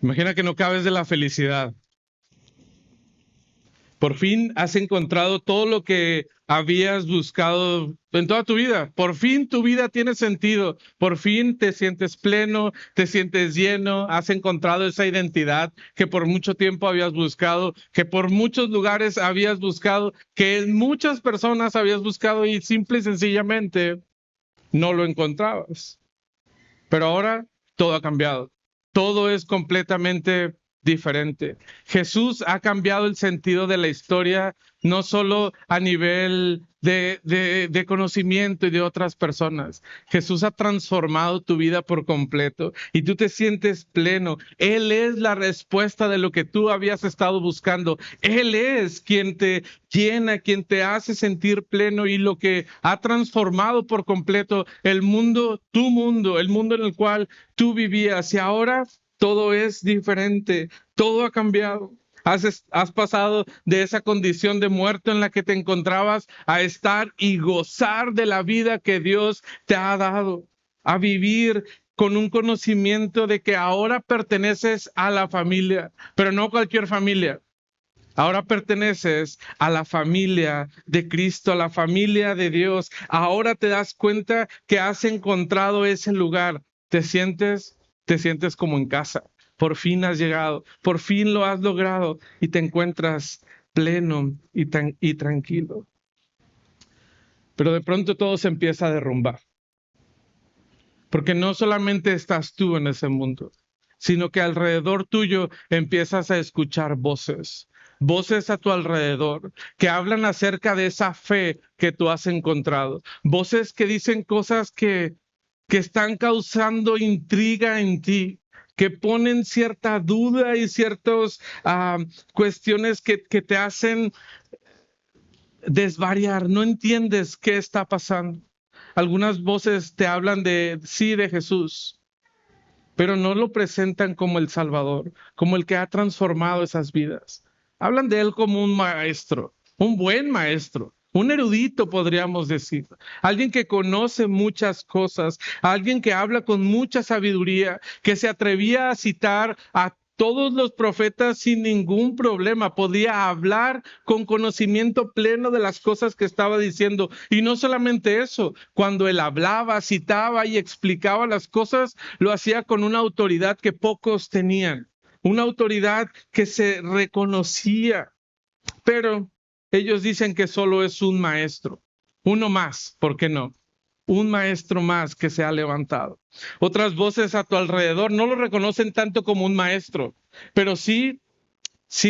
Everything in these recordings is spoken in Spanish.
Imagina que no cabes de la felicidad. Por fin has encontrado todo lo que habías buscado en toda tu vida. Por fin tu vida tiene sentido. Por fin te sientes pleno, te sientes lleno. Has encontrado esa identidad que por mucho tiempo habías buscado, que por muchos lugares habías buscado, que en muchas personas habías buscado y simple y sencillamente no lo encontrabas. Pero ahora todo ha cambiado. Todo es completamente diferente. Jesús ha cambiado el sentido de la historia, no solo a nivel de conocimiento y de otras personas. Jesús ha transformado tu vida por completo y tú te sientes pleno. Él es la respuesta de lo que tú habías estado buscando. Él es quien te llena, quien te hace sentir pleno y lo que ha transformado por completo el mundo, tu mundo, el mundo en el cual tú vivías. Y ahora todo es diferente, todo ha cambiado. Has pasado de esa condición de muerto en la que te encontrabas a estar y gozar de la vida que Dios te ha dado, a vivir con un conocimiento de que ahora perteneces a la familia, pero no cualquier familia. Ahora perteneces a la familia de Cristo, a la familia de Dios. Ahora te das cuenta que has encontrado ese lugar. Te sientes como en casa. Por fin has llegado, por fin lo has logrado y te encuentras pleno y tranquilo. Pero de pronto todo se empieza a derrumbar. Porque no solamente estás tú en ese mundo, sino que alrededor tuyo empiezas a escuchar voces, voces a tu alrededor que hablan acerca de esa fe que tú has encontrado, voces que dicen cosas que están causando intriga en ti, que ponen cierta duda y ciertas cuestiones que te hacen desvariar, no entiendes qué está pasando. Algunas voces te hablan sí, de Jesús, pero no lo presentan como el Salvador, como el que ha transformado esas vidas. Hablan de él como un maestro, un buen maestro, un erudito, podríamos decir, alguien que conoce muchas cosas, alguien que habla con mucha sabiduría, que se atrevía a citar a todos los profetas sin ningún problema, podía hablar con conocimiento pleno de las cosas que estaba diciendo. Y no solamente eso, cuando él hablaba, citaba y explicaba las cosas, lo hacía con una autoridad que pocos tenían, una autoridad que se reconocía. Pero ellos dicen que solo es un maestro, uno más, ¿por qué no? Un maestro más que se ha levantado. Otras voces a tu alrededor no lo reconocen tanto como un maestro, pero sí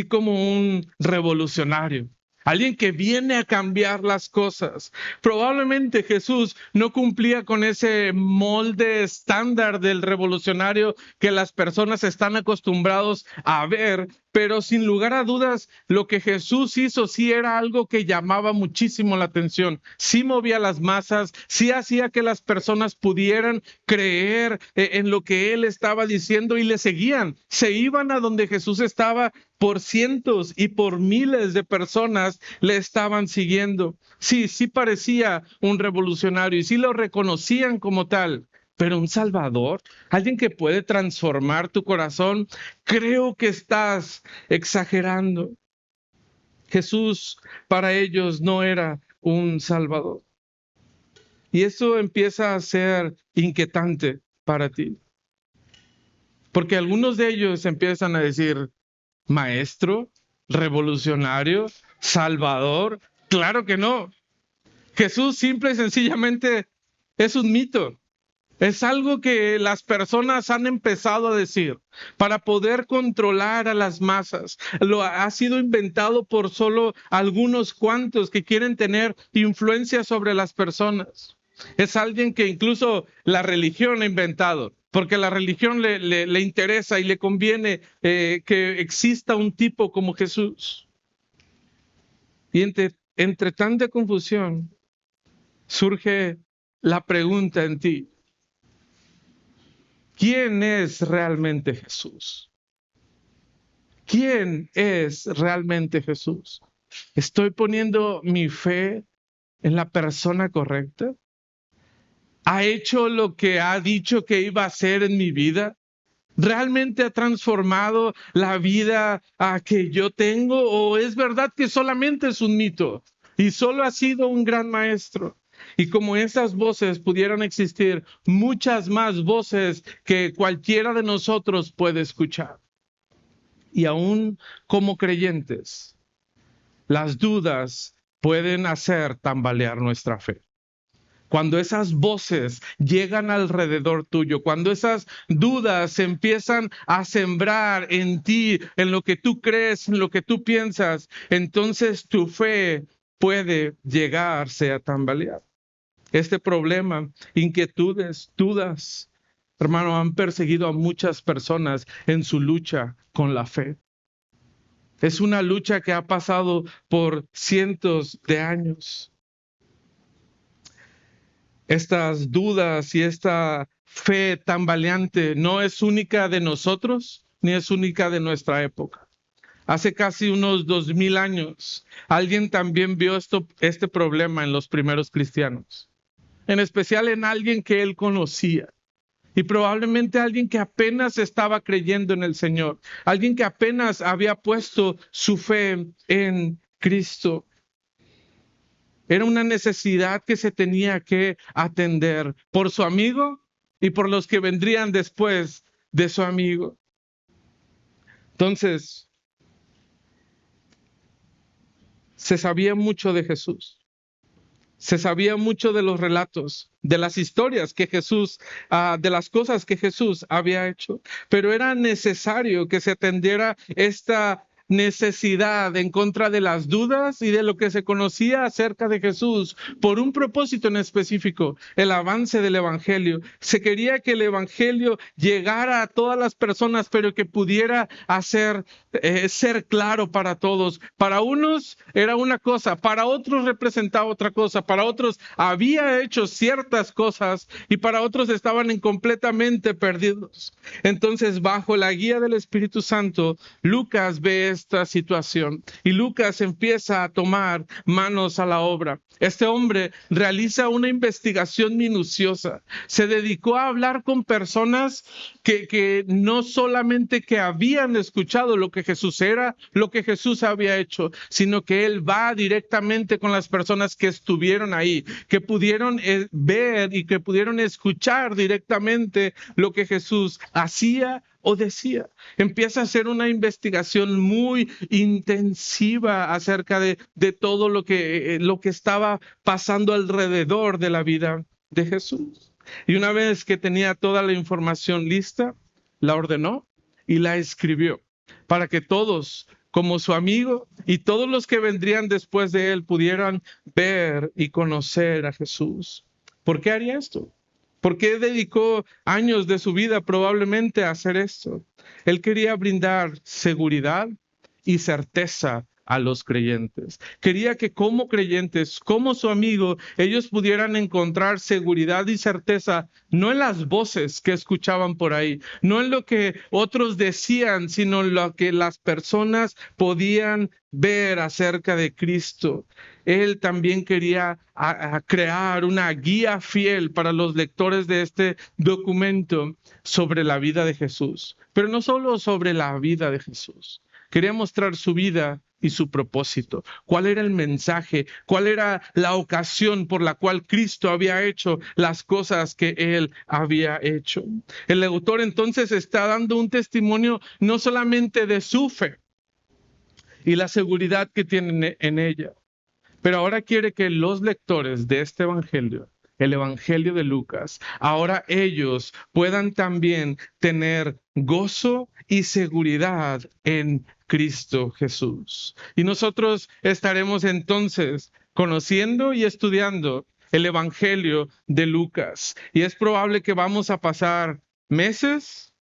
como un revolucionario, alguien que viene a cambiar las cosas. Probablemente Jesús no cumplía con ese molde estándar del revolucionario que las personas están acostumbrados a ver, pero sin lugar a dudas, lo que Jesús hizo sí era algo que llamaba muchísimo la atención. Sí movía las masas, sí hacía que las personas pudieran creer en lo que él estaba diciendo y le seguían. Se iban a donde Jesús estaba por cientos y por miles de personas le estaban siguiendo. Sí parecía un revolucionario y sí lo reconocían como tal. Pero un Salvador, alguien que puede transformar tu corazón, creo que estás exagerando. Jesús para ellos no era un Salvador. Y eso empieza a ser inquietante para ti. Porque algunos de ellos empiezan a decir, maestro, revolucionario, salvador. Claro que no. Jesús simple y sencillamente es un mito. Es algo que las personas han empezado a decir para poder controlar a las masas. Lo ha sido inventado por solo algunos cuantos que quieren tener influencia sobre las personas. Es alguien que incluso la religión ha inventado, porque la religión le interesa y le conviene que exista un tipo como Jesús. Y entre tanta confusión surge la pregunta en ti. ¿Quién es realmente Jesús? ¿Quién es realmente Jesús? ¿Estoy poniendo mi fe en la persona correcta? ¿Ha hecho lo que ha dicho que iba a hacer en mi vida? ¿Realmente ha transformado la vida que yo tengo? ¿O es verdad que solamente es un mito y solo ha sido un gran maestro? Y como esas voces pudieran existir, muchas más voces que cualquiera de nosotros puede escuchar. Y aún como creyentes, las dudas pueden hacer tambalear nuestra fe. Cuando esas voces llegan alrededor tuyo, cuando esas dudas se empiezan a sembrar en ti, en lo que tú crees, en lo que tú piensas, entonces tu fe puede llegarse a tambalear. Este problema, inquietudes, dudas, hermano, han perseguido a muchas personas en su lucha con la fe. Es una lucha que ha pasado por cientos de años. Estas dudas y esta fe tambaleante no es única de nosotros, ni es única de nuestra época. Hace casi unos 2000 años, alguien también vio este problema en los primeros cristianos, en especial en alguien que él conocía. Y probablemente alguien que apenas estaba creyendo en el Señor, alguien que apenas había puesto su fe en Cristo. Era una necesidad que se tenía que atender por su amigo y por los que vendrían después de su amigo. Entonces, se sabía mucho de Jesús. Se sabía mucho de los relatos, de las historias que Jesús, de las cosas que Jesús había hecho. Pero era necesario que se atendiera esta necesidad en contra de las dudas y de lo que se conocía acerca de Jesús por un propósito en específico, el avance del evangelio. Se quería que el evangelio llegara a todas las personas, pero que pudiera ser claro para todos. Para unos era una cosa, para otros representaba otra cosa, para otros había hecho ciertas cosas y para otros estaban completamente perdidos. Entonces, bajo la guía del Espíritu Santo, Lucas ve esta situación y Lucas empieza a tomar manos a la obra. Este hombre realiza una investigación minuciosa. Se dedicó a hablar con personas que no solamente que habían escuchado lo que Jesús era, lo que Jesús había hecho, sino que él va directamente con las personas que estuvieron ahí, que pudieron ver y que pudieron escuchar directamente lo que Jesús hacía o decía. Empieza a hacer una investigación muy intensiva acerca de todo lo que estaba pasando alrededor de la vida de Jesús. Y una vez que tenía toda la información lista, la ordenó y la escribió para que todos, como su amigo y todos los que vendrían después de él, pudieran ver y conocer a Jesús. ¿Por qué haría esto? ¿Por qué dedicó años de su vida probablemente a hacer esto? Él quería brindar seguridad y certeza a los creyentes. Quería que como creyentes, como su amigo, ellos pudieran encontrar seguridad y certeza, no en las voces que escuchaban por ahí, no en lo que otros decían, sino en lo que las personas podían ver acerca de Cristo. Él también quería crear una guía fiel para los lectores de este documento sobre la vida de Jesús, pero no solo sobre la vida de Jesús. Quería mostrar su vida y su propósito. ¿Cuál era el mensaje? ¿Cuál era la ocasión por la cual Cristo había hecho las cosas que él había hecho? El autor entonces está dando un testimonio no solamente de su fe y la seguridad que tienen en ella, pero ahora quiere que los lectores de este evangelio, el evangelio de Lucas, ahora ellos puedan también tener gozo y seguridad en Cristo Jesús. Y nosotros estaremos entonces conociendo y estudiando el evangelio de Lucas. Y es probable que vamos a pasar meses,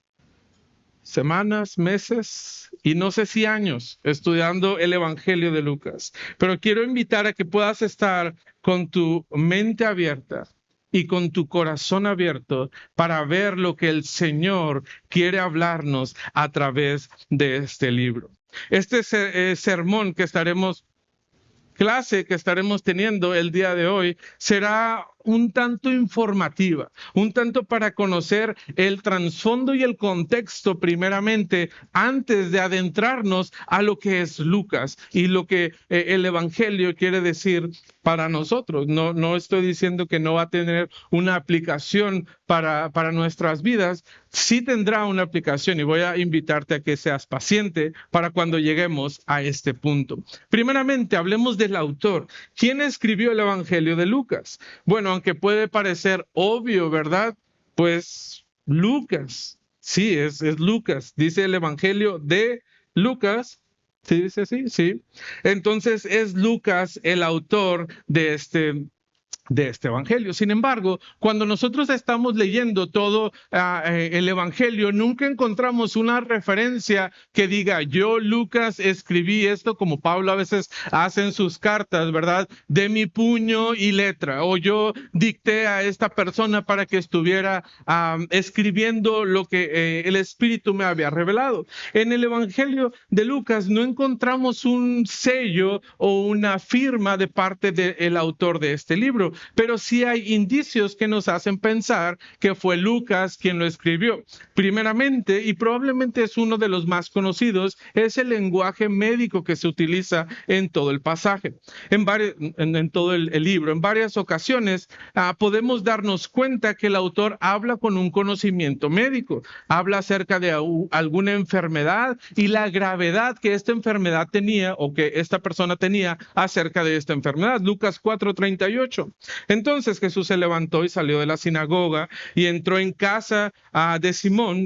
semanas, meses y no sé si años estudiando el evangelio de Lucas. Pero quiero invitar a que puedas estar con tu mente abierta y con tu corazón abierto para ver lo que el Señor quiere hablarnos a través de este libro. Este sermón clase que estaremos teniendo el día de hoy, será un tanto informativa, un tanto para conocer el trasfondo y el contexto primeramente, antes de adentrarnos a lo que es Lucas y lo que el Evangelio quiere decir para nosotros. No estoy diciendo que no va a tener una aplicación para nuestras vidas. Sí tendrá una aplicación y voy a invitarte a que seas paciente para cuando lleguemos a este punto. Primeramente, hablemos del autor. ¿Quién escribió el Evangelio de Lucas? Bueno, aunque puede parecer obvio, ¿verdad? Pues Lucas. Sí, es Lucas. Dice el Evangelio de Lucas. ¿Sí dice así? Sí. Entonces es Lucas el autor de este evangelio. Sin embargo, cuando nosotros estamos leyendo todo el evangelio, nunca encontramos una referencia que diga, yo, Lucas, escribí esto, como Pablo a veces hace en sus cartas, ¿verdad? De mi puño y letra, o yo dicté a esta persona para que estuviera escribiendo lo que el Espíritu me había revelado. En el evangelio de Lucas no encontramos un sello o una firma de parte del autor de este libro, pero sí hay indicios que nos hacen pensar que fue Lucas quien lo escribió. Primeramente, y probablemente es uno de los más conocidos, es el lenguaje médico que se utiliza en todo el pasaje, en todo el libro. En varias ocasiones podemos darnos cuenta que el autor habla con un conocimiento médico, habla acerca de alguna enfermedad y la gravedad que esta enfermedad tenía o que esta persona tenía acerca de esta enfermedad. Lucas 4:38. Entonces Jesús se levantó y salió de la sinagoga y entró en casa de Simón.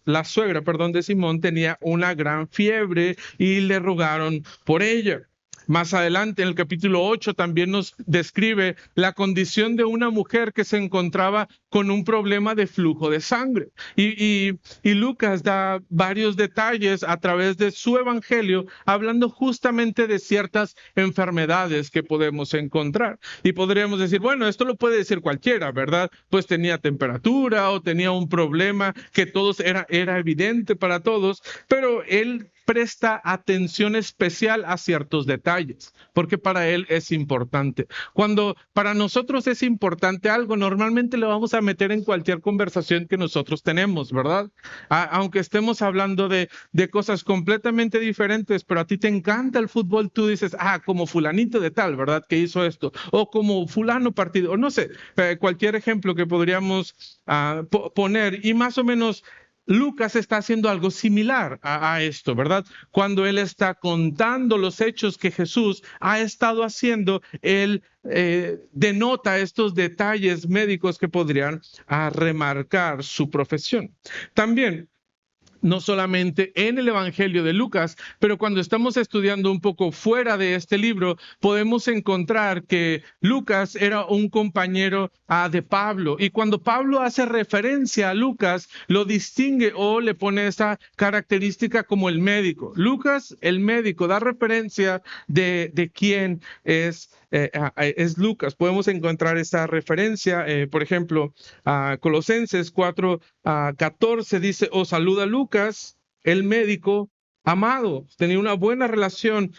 La suegra de Simón tenía una gran fiebre y le rogaron por ella. Más adelante, en el capítulo 8, también nos describe la condición de una mujer que se encontraba con un problema de flujo de sangre. Y Lucas da varios detalles a través de su evangelio, hablando justamente de ciertas enfermedades que podemos encontrar. Y podríamos decir, bueno, esto lo puede decir cualquiera, ¿verdad? Pues tenía temperatura o tenía un problema que todos era evidente para todos, pero él presta atención especial a ciertos detalles, porque para él es importante. Cuando para nosotros es importante algo, normalmente lo vamos a meter en cualquier conversación que nosotros tenemos, ¿verdad? Aunque estemos hablando de cosas completamente diferentes, pero a ti te encanta el fútbol, tú dices, como fulanito de tal, ¿verdad? Que hizo esto, o como fulano partido, o no sé, cualquier ejemplo que podríamos poner, y más o menos Lucas está haciendo algo similar a esto, ¿verdad? Cuando él está contando los hechos que Jesús ha estado haciendo, él denota estos detalles médicos que podrían remarcar su profesión. También, no solamente en el Evangelio de Lucas, pero cuando estamos estudiando un poco fuera de este libro, podemos encontrar que Lucas era un compañero de Pablo. Y cuando Pablo hace referencia a Lucas, lo distingue o le pone esa característica como el médico. Lucas, el médico, da referencia de quién es Lucas. Podemos encontrar esa referencia, por ejemplo, Colosenses 4:14 dice, os saluda Lucas, el médico amado. Tenía una buena relación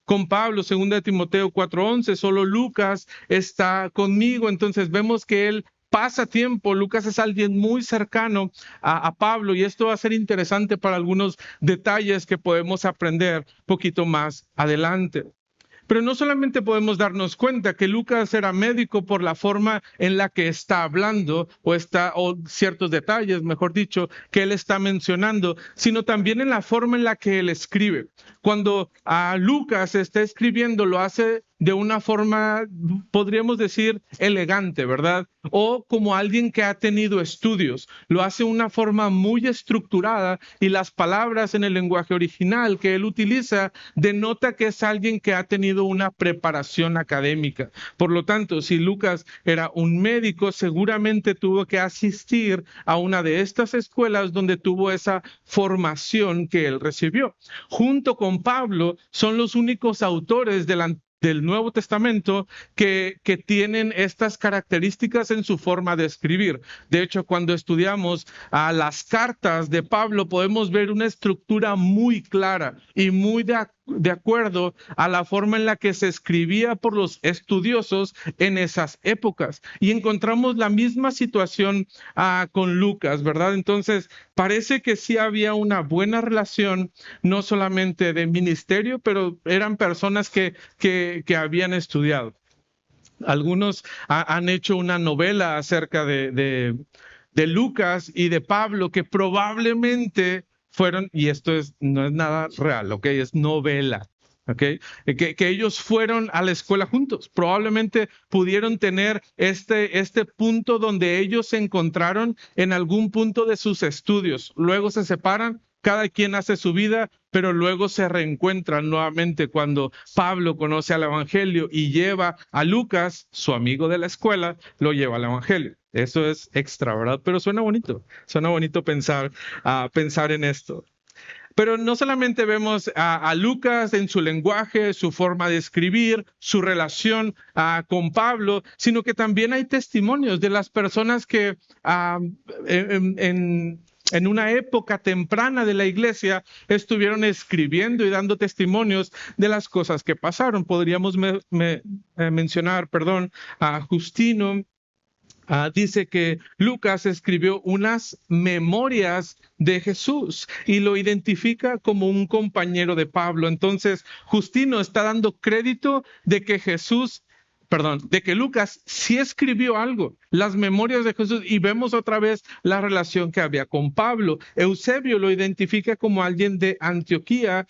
con Pablo. 2 Timoteo 4:11, solo Lucas está conmigo. Entonces vemos que él pasa tiempo. Lucas es alguien muy cercano a Pablo, y esto va a ser interesante para algunos detalles que podemos aprender poquito más adelante. Pero no solamente podemos darnos cuenta que Lucas era médico por la forma en la que está hablando o ciertos detalles, mejor dicho, que él está mencionando, sino también en la forma en la que él escribe. Cuando Lucas está escribiendo, lo hace de una forma, podríamos decir, elegante, ¿verdad? O como alguien que ha tenido estudios. Lo hace de una forma muy estructurada, y las palabras en el lenguaje original que él utiliza denota que es alguien que ha tenido una preparación académica. Por lo tanto, si Lucas era un médico, seguramente tuvo que asistir a una de estas escuelas donde tuvo esa formación que él recibió. Junto con Pablo, son los únicos autores del del Nuevo Testamento que tienen estas características en su forma de escribir. De hecho, cuando estudiamos las cartas de Pablo, podemos ver una estructura muy clara y muy de acuerdo a la forma en la que se escribía por los estudiosos en esas épocas. Y encontramos la misma situación con Lucas, ¿verdad? Entonces, parece que sí había una buena relación, no solamente de ministerio, pero eran personas que habían estudiado. Algunos han hecho una novela acerca de Lucas y de Pablo que probablemente fueron, y esto no es nada real, ¿ok? Es novela. ¿Okay? Que ellos fueron a la escuela juntos. Probablemente pudieron tener este punto donde ellos se encontraron en algún punto de sus estudios. Luego se separan, cada quien hace su vida, pero luego se reencuentran nuevamente cuando Pablo conoce al Evangelio y lleva a Lucas, su amigo de la escuela, lo lleva al Evangelio. Eso es extra, ¿verdad? Pero suena bonito pensar en esto. Pero no solamente vemos a Lucas en su lenguaje, su forma de escribir, su relación con Pablo, sino que también hay testimonios de las personas que en una época temprana de la iglesia estuvieron escribiendo y dando testimonios de las cosas que pasaron. Podríamos mencionar, a Justino. Dice que Lucas escribió unas memorias de Jesús y lo identifica como un compañero de Pablo. Entonces, Justino está dando crédito de que Lucas sí escribió algo, las memorias de Jesús, y vemos otra vez la relación que había con Pablo. Eusebio lo identifica como alguien de Antioquía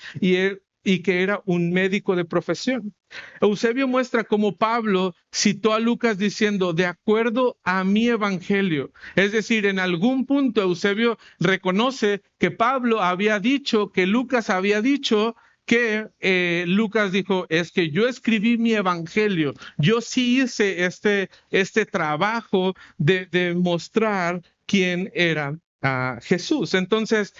y que era un médico de profesión. Eusebio muestra cómo Pablo citó a Lucas diciendo, de acuerdo a mi evangelio. Es decir, en algún punto Eusebio reconoce que Pablo había dicho, que Lucas había dicho, que Lucas dijo, es que yo escribí mi evangelio. Yo sí hice este trabajo de mostrar quién era Jesús. Entonces,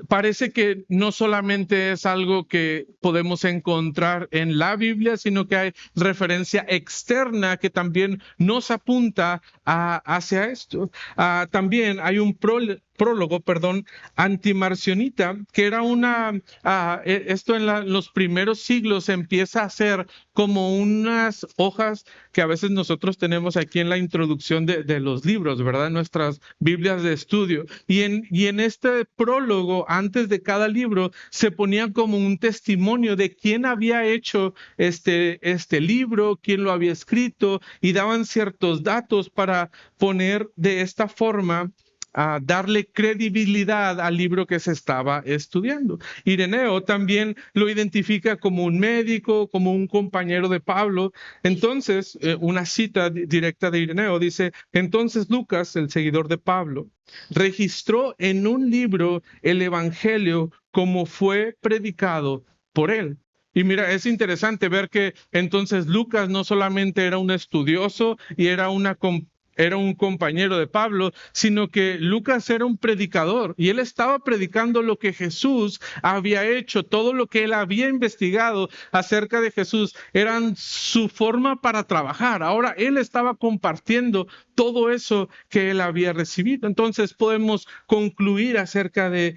parece que no solamente es algo que podemos encontrar en la Biblia, sino que hay referencia externa que también nos apunta hacia esto. También hay un prólogo, antimarcionita, que era esto en los primeros siglos empieza a ser como unas hojas que a veces nosotros tenemos aquí en la introducción de los libros, ¿verdad? Nuestras Biblias de estudio. Y en este prólogo, antes de cada libro, se ponía como un testimonio de quién había hecho este libro, quién lo había escrito, y daban ciertos datos para poner de esta forma a darle credibilidad al libro que se estaba estudiando. Ireneo también lo identifica como un médico, como un compañero de Pablo. Entonces, una cita directa de Ireneo dice, entonces Lucas, el seguidor de Pablo, registró en un libro el evangelio como fue predicado por él. Y mira, es interesante ver que entonces Lucas no solamente era un estudioso y era un compañero de Pablo, sino que Lucas era un predicador y él estaba predicando lo que Jesús había hecho, todo lo que él había investigado acerca de Jesús, eran su forma para trabajar. Ahora él estaba compartiendo todo eso que él había recibido. Entonces podemos concluir acerca de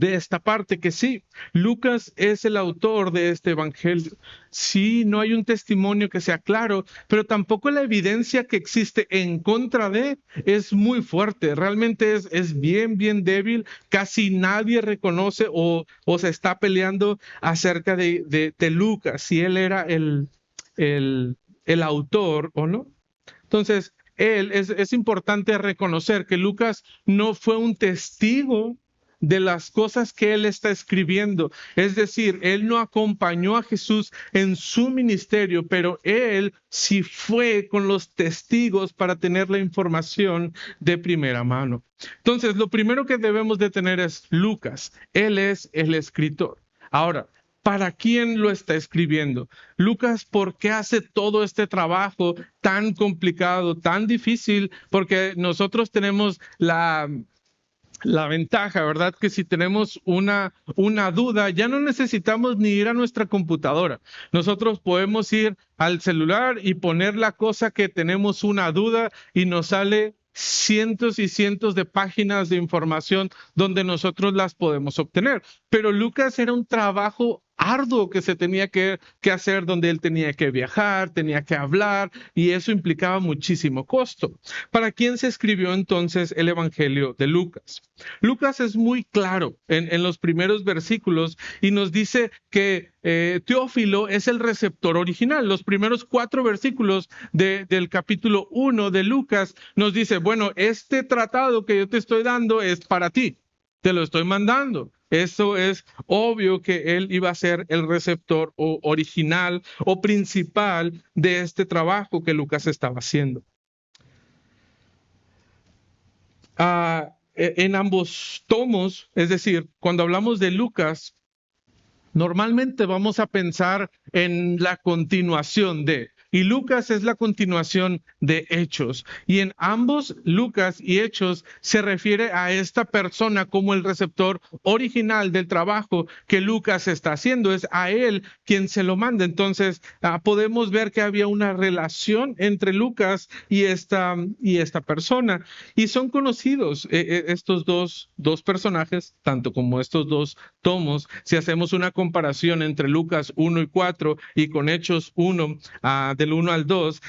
esta parte que sí, Lucas es el autor de este evangelio. Sí, no hay un testimonio que sea claro, pero tampoco la evidencia que existe en contra de es muy fuerte. Realmente es bien, bien débil. Casi nadie reconoce o se está peleando acerca de Lucas, si él era el autor o no. Entonces, es importante reconocer que Lucas no fue un testigo de las cosas que él está escribiendo. Es decir, él no acompañó a Jesús en su ministerio, pero él sí fue con los testigos para tener la información de primera mano. Entonces, lo primero que debemos de tener es Lucas. Él es el escritor. Ahora, ¿para quién lo está escribiendo? Lucas, ¿por qué hace todo este trabajo tan complicado, tan difícil? Porque nosotros tenemos La ventaja, ¿verdad? Que si tenemos una duda, ya no necesitamos ni ir a nuestra computadora. Nosotros podemos ir al celular y poner la cosa que tenemos una duda y nos sale cientos y cientos de páginas de información donde nosotros las podemos obtener. Pero Lucas era un trabajo arduo que se tenía que hacer, donde él tenía que viajar, tenía que hablar, y eso implicaba muchísimo costo. ¿Para quién se escribió entonces el Evangelio de Lucas? Lucas es muy claro en los primeros versículos y nos dice que Teófilo es el receptor original. Los primeros 4 versículos del capítulo 1 de Lucas nos dice, bueno, este tratado que yo te estoy dando es para ti, te lo estoy mandando. Eso es obvio que él iba a ser el receptor original o principal de este trabajo que Lucas estaba haciendo. En ambos tomos, es decir, cuando hablamos de Lucas, normalmente vamos a pensar en la continuación de, y Lucas es la continuación de Hechos. Y en ambos, Lucas y Hechos, se refiere a esta persona como el receptor original del trabajo que Lucas está haciendo. Es a él quien se lo manda. Entonces, podemos ver que había una relación entre Lucas y esta persona. Y son conocidos estos dos personajes, tanto como estos 2 tomos. Si hacemos una comparación entre Lucas 1 y 4 y con Hechos 1, del 1 al 2,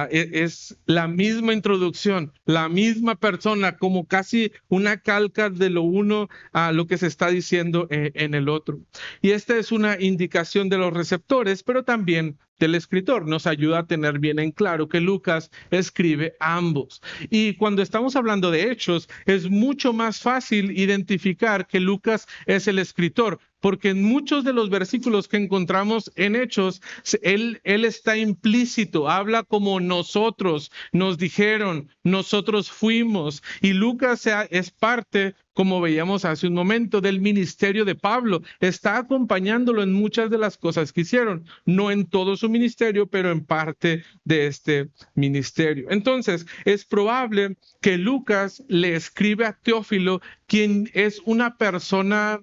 es la misma introducción, la misma persona, como casi una calca de lo uno a lo que se está diciendo en el otro. Y esta es una indicación de los receptores, pero también del escritor. Nos ayuda a tener bien en claro que Lucas escribe ambos. Y cuando estamos hablando de Hechos, es mucho más fácil identificar que Lucas es el escritor, porque en muchos de los versículos que encontramos en Hechos, él está implícito, habla como nosotros, nos dijeron, nosotros fuimos. Y Lucas es parte, como veíamos hace un momento, del ministerio de Pablo. Está acompañándolo en muchas de las cosas que hicieron, no en todo su ministerio, pero en parte de este ministerio. Entonces, es probable que Lucas le escribe a Teófilo, quien es una persona,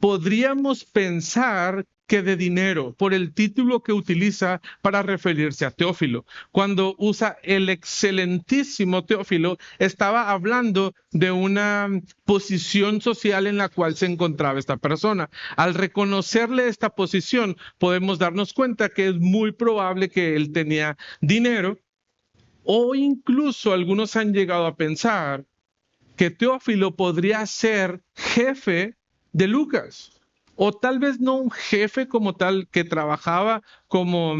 podríamos pensar que de dinero, por el título que utiliza para referirse a Teófilo. Cuando usa el excelentísimo Teófilo, estaba hablando de una posición social en la cual se encontraba esta persona. Al reconocerle esta posición, podemos darnos cuenta que es muy probable que él tenía dinero, o incluso algunos han llegado a pensar que Teófilo podría ser jefe de Lucas, o tal vez no un jefe como tal que trabajaba como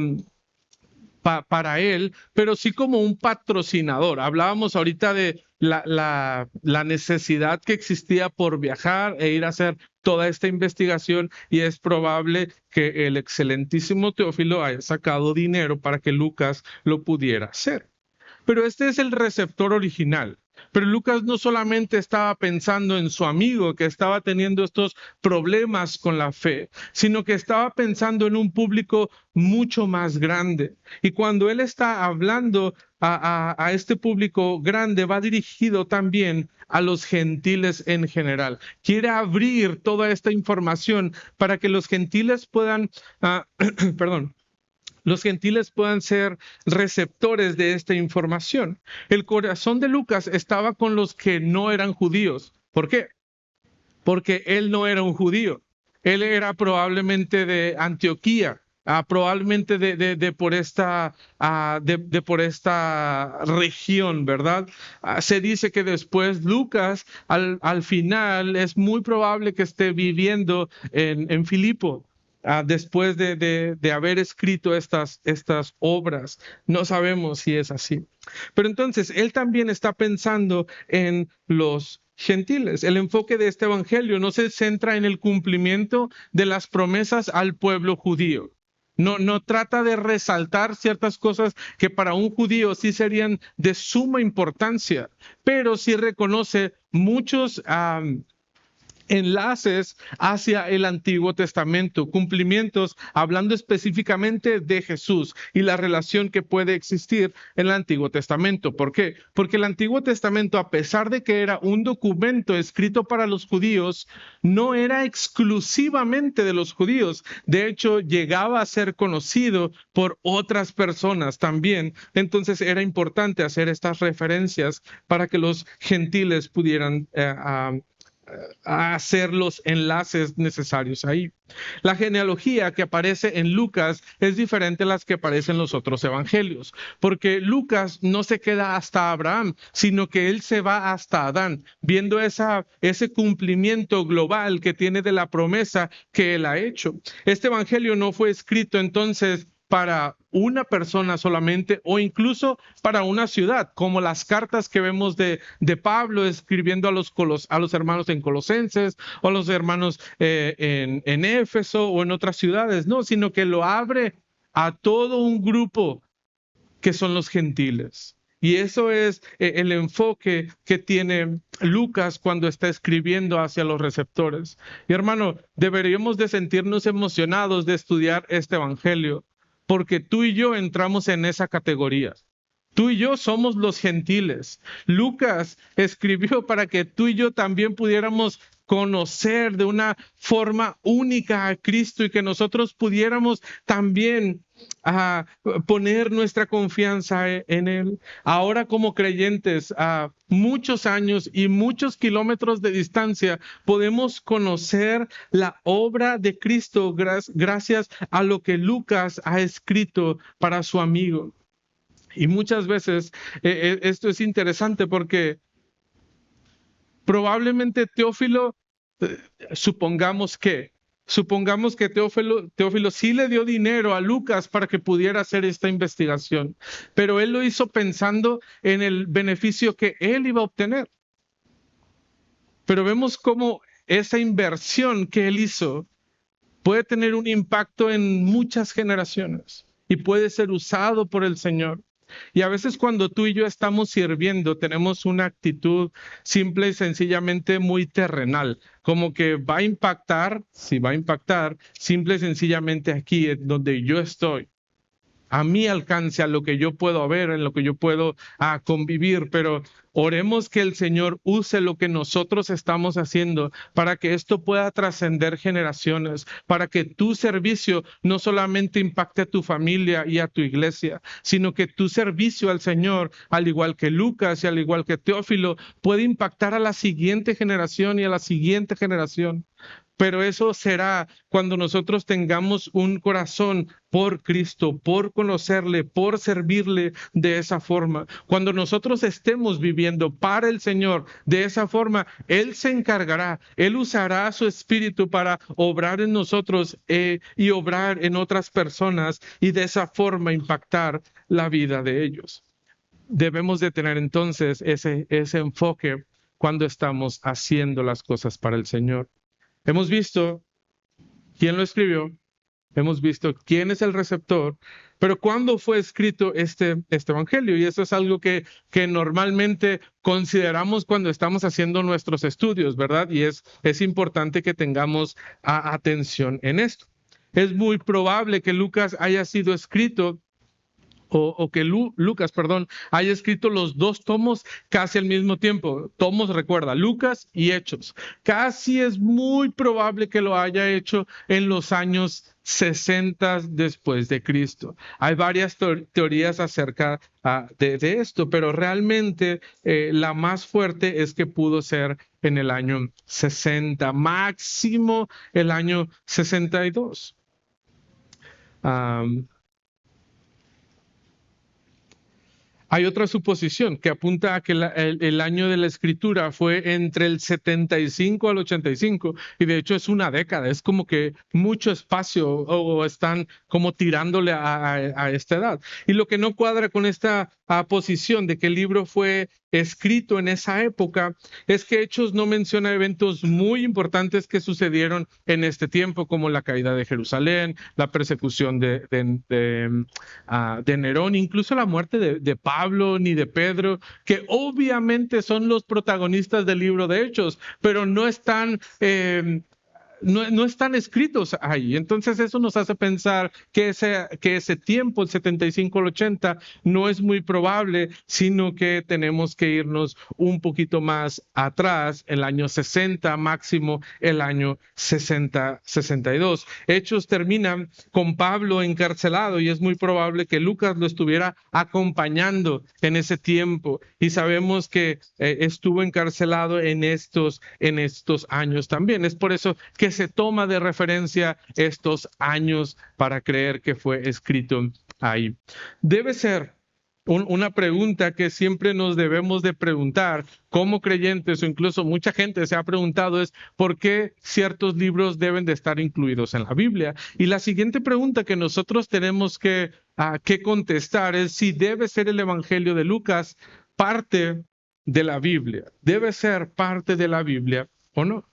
para él, pero sí como un patrocinador. Hablábamos ahorita de la necesidad que existía por viajar e ir a hacer toda esta investigación, y es probable que el excelentísimo Teófilo haya sacado dinero para que Lucas lo pudiera hacer. Pero este es el receptor original. Pero Lucas no solamente estaba pensando en su amigo que estaba teniendo estos problemas con la fe, sino que estaba pensando en un público mucho más grande. Y cuando él está hablando a este público grande, va dirigido también a los gentiles en general. Quiere abrir toda esta información para que los gentiles puedan, perdón, los gentiles puedan ser receptores de esta información. El corazón de Lucas estaba con los que no eran judíos. ¿Por qué? Porque él no era un judío. Él era probablemente de Antioquía, probablemente de por esta región, ¿verdad? Se dice que después Lucas, al final, es muy probable que esté viviendo en Filipo. Después de haber escrito estas obras. No sabemos si es así. Pero entonces, él también está pensando en los gentiles. El enfoque de este evangelio no se centra en el cumplimiento de las promesas al pueblo judío. No trata de resaltar ciertas cosas que para un judío sí serían de suma importancia, pero sí reconoce muchos enlaces hacia el Antiguo Testamento, cumplimientos hablando específicamente de Jesús y la relación que puede existir en el Antiguo Testamento. ¿Por qué? Porque el Antiguo Testamento, a pesar de que era un documento escrito para los judíos, no era exclusivamente de los judíos. De hecho, llegaba a ser conocido por otras personas también. Entonces era importante hacer estas referencias para que los gentiles pudieran a hacer los enlaces necesarios ahí. La genealogía que aparece en Lucas es diferente a las que aparecen en los otros evangelios, porque Lucas no se queda hasta Abraham, sino que él se va hasta Adán, viendo ese cumplimiento global que tiene de la promesa que él ha hecho. Este evangelio no fue escrito entonces para una persona solamente o incluso para una ciudad, como las cartas que vemos de Pablo escribiendo a los hermanos en Colosenses o a los hermanos en Éfeso o en otras ciudades, no, sino que lo abre a todo un grupo que son los gentiles. Y eso es el enfoque que tiene Lucas cuando está escribiendo hacia los receptores. Y hermano, deberíamos de sentirnos emocionados de estudiar este evangelio, porque tú y yo entramos en esa categoría. Tú y yo somos los gentiles. Lucas escribió para que tú y yo también pudiéramos conocer de una forma única a Cristo y que nosotros pudiéramos también poner nuestra confianza en Él. Ahora como creyentes, a muchos años y muchos kilómetros de distancia, podemos conocer la obra de Cristo gracias a lo que Lucas ha escrito para su amigo. Y muchas veces esto es interesante porque probablemente Teófilo, supongamos que Teófilo sí le dio dinero a Lucas para que pudiera hacer esta investigación, pero él lo hizo pensando en el beneficio que él iba a obtener. Pero vemos cómo esa inversión que él hizo puede tener un impacto en muchas generaciones y puede ser usado por el Señor. Y a veces cuando tú y yo estamos sirviendo, tenemos una actitud simple y sencillamente muy terrenal, como que va a impactar, sí va a impactar, simple y sencillamente aquí en donde yo estoy, a mi alcance, a lo que yo puedo ver, en lo que yo puedo convivir, pero oremos que el Señor use lo que nosotros estamos haciendo para que esto pueda trascender generaciones, para que tu servicio no solamente impacte a tu familia y a tu iglesia, sino que tu servicio al Señor, al igual que Lucas y al igual que Teófilo, puede impactar a la siguiente generación y a la siguiente generación. Pero eso será cuando nosotros tengamos un corazón por Cristo, por conocerle, por servirle de esa forma. Cuando nosotros estemos viviendo para el Señor de esa forma, Él se encargará, Él usará su espíritu para obrar en nosotros y obrar en otras personas y de esa forma impactar la vida de ellos. Debemos de tener entonces ese enfoque cuando estamos haciendo las cosas para el Señor. Hemos visto quién lo escribió, hemos visto quién es el receptor, pero ¿cuándo fue escrito este evangelio? Y eso es algo que normalmente consideramos cuando estamos haciendo nuestros estudios, ¿verdad? Y es importante que tengamos atención en esto. Es muy probable que Lucas haya sido escrito o que Lucas, haya escrito los dos tomos casi al mismo tiempo. Tomos, recuerda, Lucas y Hechos. Casi es muy probable que lo haya hecho en los años 60 después de Cristo. Hay varias teorías acerca de esto, pero realmente la más fuerte es que pudo ser en el año 60, máximo el año 62. Hay otra suposición que apunta a que el año de la escritura fue entre el 75 al 85 y de hecho es una década, es como que mucho espacio o están como tirándole a esta edad. Y lo que no cuadra con esta posición de que el libro fue escrito en esa época es que Hechos no menciona eventos muy importantes que sucedieron en este tiempo, como la caída de Jerusalén, la persecución de Nerón, incluso la muerte de Pablo ni de Pedro, que obviamente son los protagonistas del libro de Hechos, pero no están no están escritos ahí. Entonces eso nos hace pensar que ese tiempo, el 75 al 80, no es muy probable, sino que tenemos que irnos un poquito más atrás, el año 60, máximo el año 60, 62. Hechos terminan con Pablo encarcelado y es muy probable que Lucas lo estuviera acompañando en ese tiempo. Y sabemos que estuvo encarcelado en estos años también. Es por eso que se toma de referencia estos años para creer que fue escrito ahí. Debe ser una pregunta que siempre nos debemos de preguntar como creyentes, o incluso mucha gente se ha preguntado, es ¿por qué ciertos libros deben de estar incluidos en la Biblia? Y la siguiente pregunta que nosotros tenemos que contestar es si debe ser el Evangelio de Lucas parte de la Biblia. ¿Debe ser parte de la Biblia o no?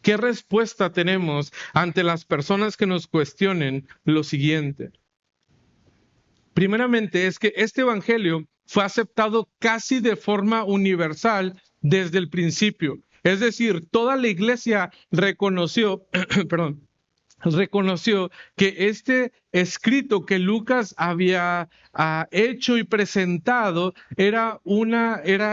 ¿Qué respuesta tenemos ante las personas que nos cuestionen lo siguiente? Primeramente es que este evangelio fue aceptado casi de forma universal desde el principio. Es decir, toda la iglesia reconoció, reconoció que este escrito que Lucas había hecho y presentado era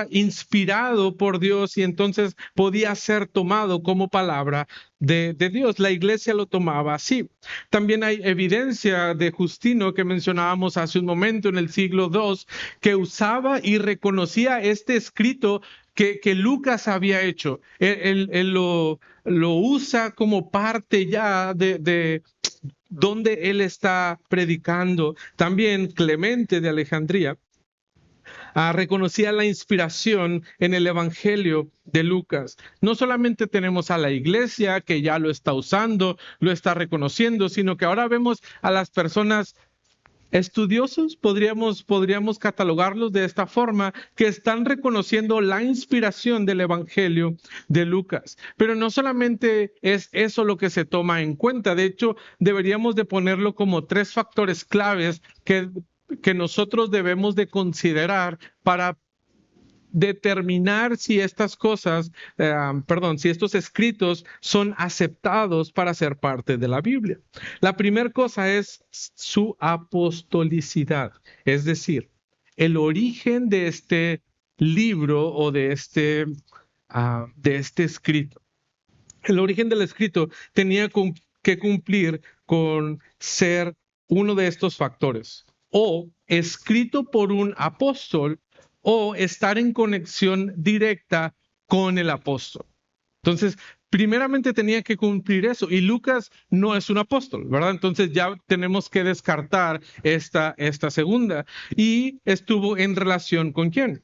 inspirado por Dios y entonces podía ser tomado como palabra de Dios. La iglesia lo tomaba así. También hay evidencia de Justino que mencionábamos hace un momento en el siglo II, que usaba y reconocía este escrito que Lucas había hecho. Él lo usa como parte ya de donde él está predicando. También Clemente de Alejandría reconocía la inspiración en el Evangelio de Lucas. No solamente tenemos a la iglesia que ya lo está usando, lo está reconociendo, sino que ahora vemos a las personas estudiosos, podríamos catalogarlos de esta forma, que están reconociendo la inspiración del Evangelio de Lucas. Pero no solamente es eso lo que se toma en cuenta, de hecho, deberíamos de ponerlo como 3 factores claves que nosotros debemos de considerar para determinar si estas cosas, si estos escritos son aceptados para ser parte de la Biblia. La primera cosa es su apostolicidad, es decir, el origen de este libro o de este escrito. El origen del escrito tenía que cumplir con ser uno de estos factores, o escrito por un apóstol, o estar en conexión directa con el apóstol. Entonces, primeramente tenía que cumplir eso, y Lucas no es un apóstol, ¿verdad? Entonces ya tenemos que descartar esta segunda. Y estuvo en relación ¿con quién?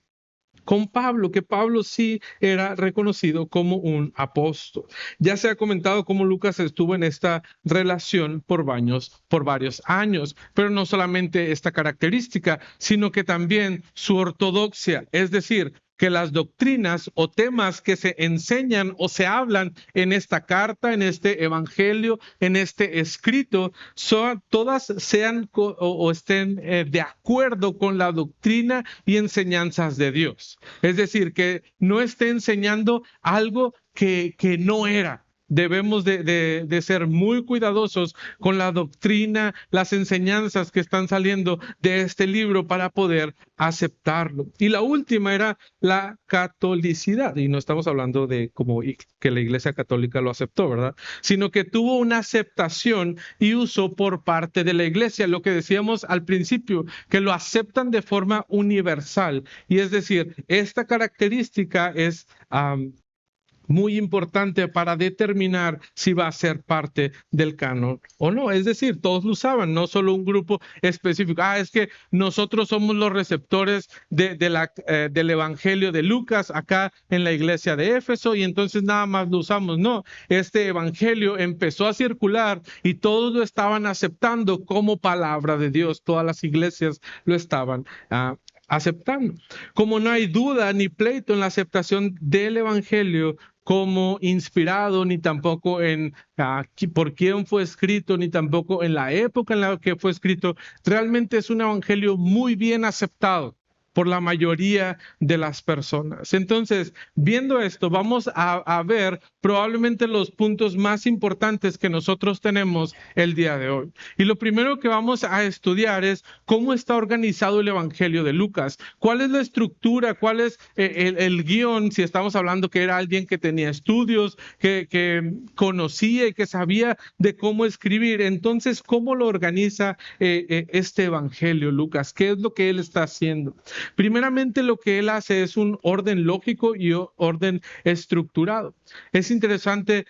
Con Pablo, que Pablo sí era reconocido como un apóstol. Ya se ha comentado cómo Lucas estuvo en esta relación por varios años, pero no solamente esta característica, sino que también su ortodoxia, es decir, que las doctrinas o temas que se enseñan o se hablan en esta carta, en este evangelio, en este escrito, todas sean o estén de acuerdo con la doctrina y enseñanzas de Dios. Es decir, que no esté enseñando algo que no era. Debemos de ser muy cuidadosos con la doctrina, las enseñanzas que están saliendo de este libro para poder aceptarlo. Y la última era la catolicidad. Y no estamos hablando de como que la Iglesia Católica lo aceptó, ¿verdad? Sino que tuvo una aceptación y uso por parte de la Iglesia. Lo que decíamos al principio, que lo aceptan de forma universal. Y es decir, esta característica es muy importante para determinar si va a ser parte del canon o no. Es decir, todos lo usaban, no solo un grupo específico. Es que nosotros somos los receptores del Evangelio de Lucas acá en la iglesia de Éfeso y entonces nada más lo usamos. No, este Evangelio empezó a circular y todos lo estaban aceptando como palabra de Dios. Todas las iglesias lo estaban aceptando. Como no hay duda ni pleito en la aceptación del evangelio como inspirado, ni tampoco en por quién fue escrito, ni tampoco en la época en la que fue escrito, realmente es un evangelio muy bien aceptado por la mayoría de las personas. Entonces, viendo esto, vamos a ver probablemente los puntos más importantes que nosotros tenemos el día de hoy. Y lo primero que vamos a estudiar es cómo está organizado el Evangelio de Lucas, cuál es la estructura, cuál es el guión, si estamos hablando que era alguien que tenía estudios, que conocía y que sabía de cómo escribir. Entonces, ¿cómo lo organiza este Evangelio, Lucas? ¿Qué es lo que él está haciendo? Primeramente, lo que él hace es un orden lógico y orden estructurado. Es interesante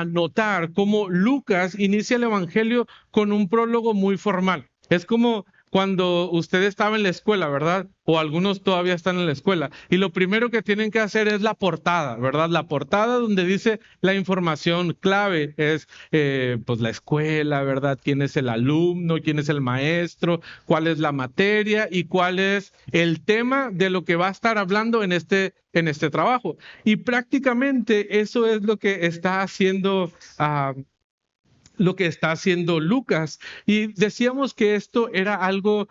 notar cómo Lucas inicia el Evangelio con un prólogo muy formal. Es como cuando usted estaba en la escuela, ¿verdad? O algunos todavía están en la escuela. Y lo primero que tienen que hacer es la portada, ¿verdad? La portada donde dice la información clave es pues la escuela, ¿verdad? ¿Quién es el alumno? ¿Quién es el maestro? ¿Cuál es la materia? ¿Y cuál es el tema de lo que va a estar hablando en este trabajo? Y prácticamente eso es lo que está haciendo Lucas. Y decíamos que esto era algo,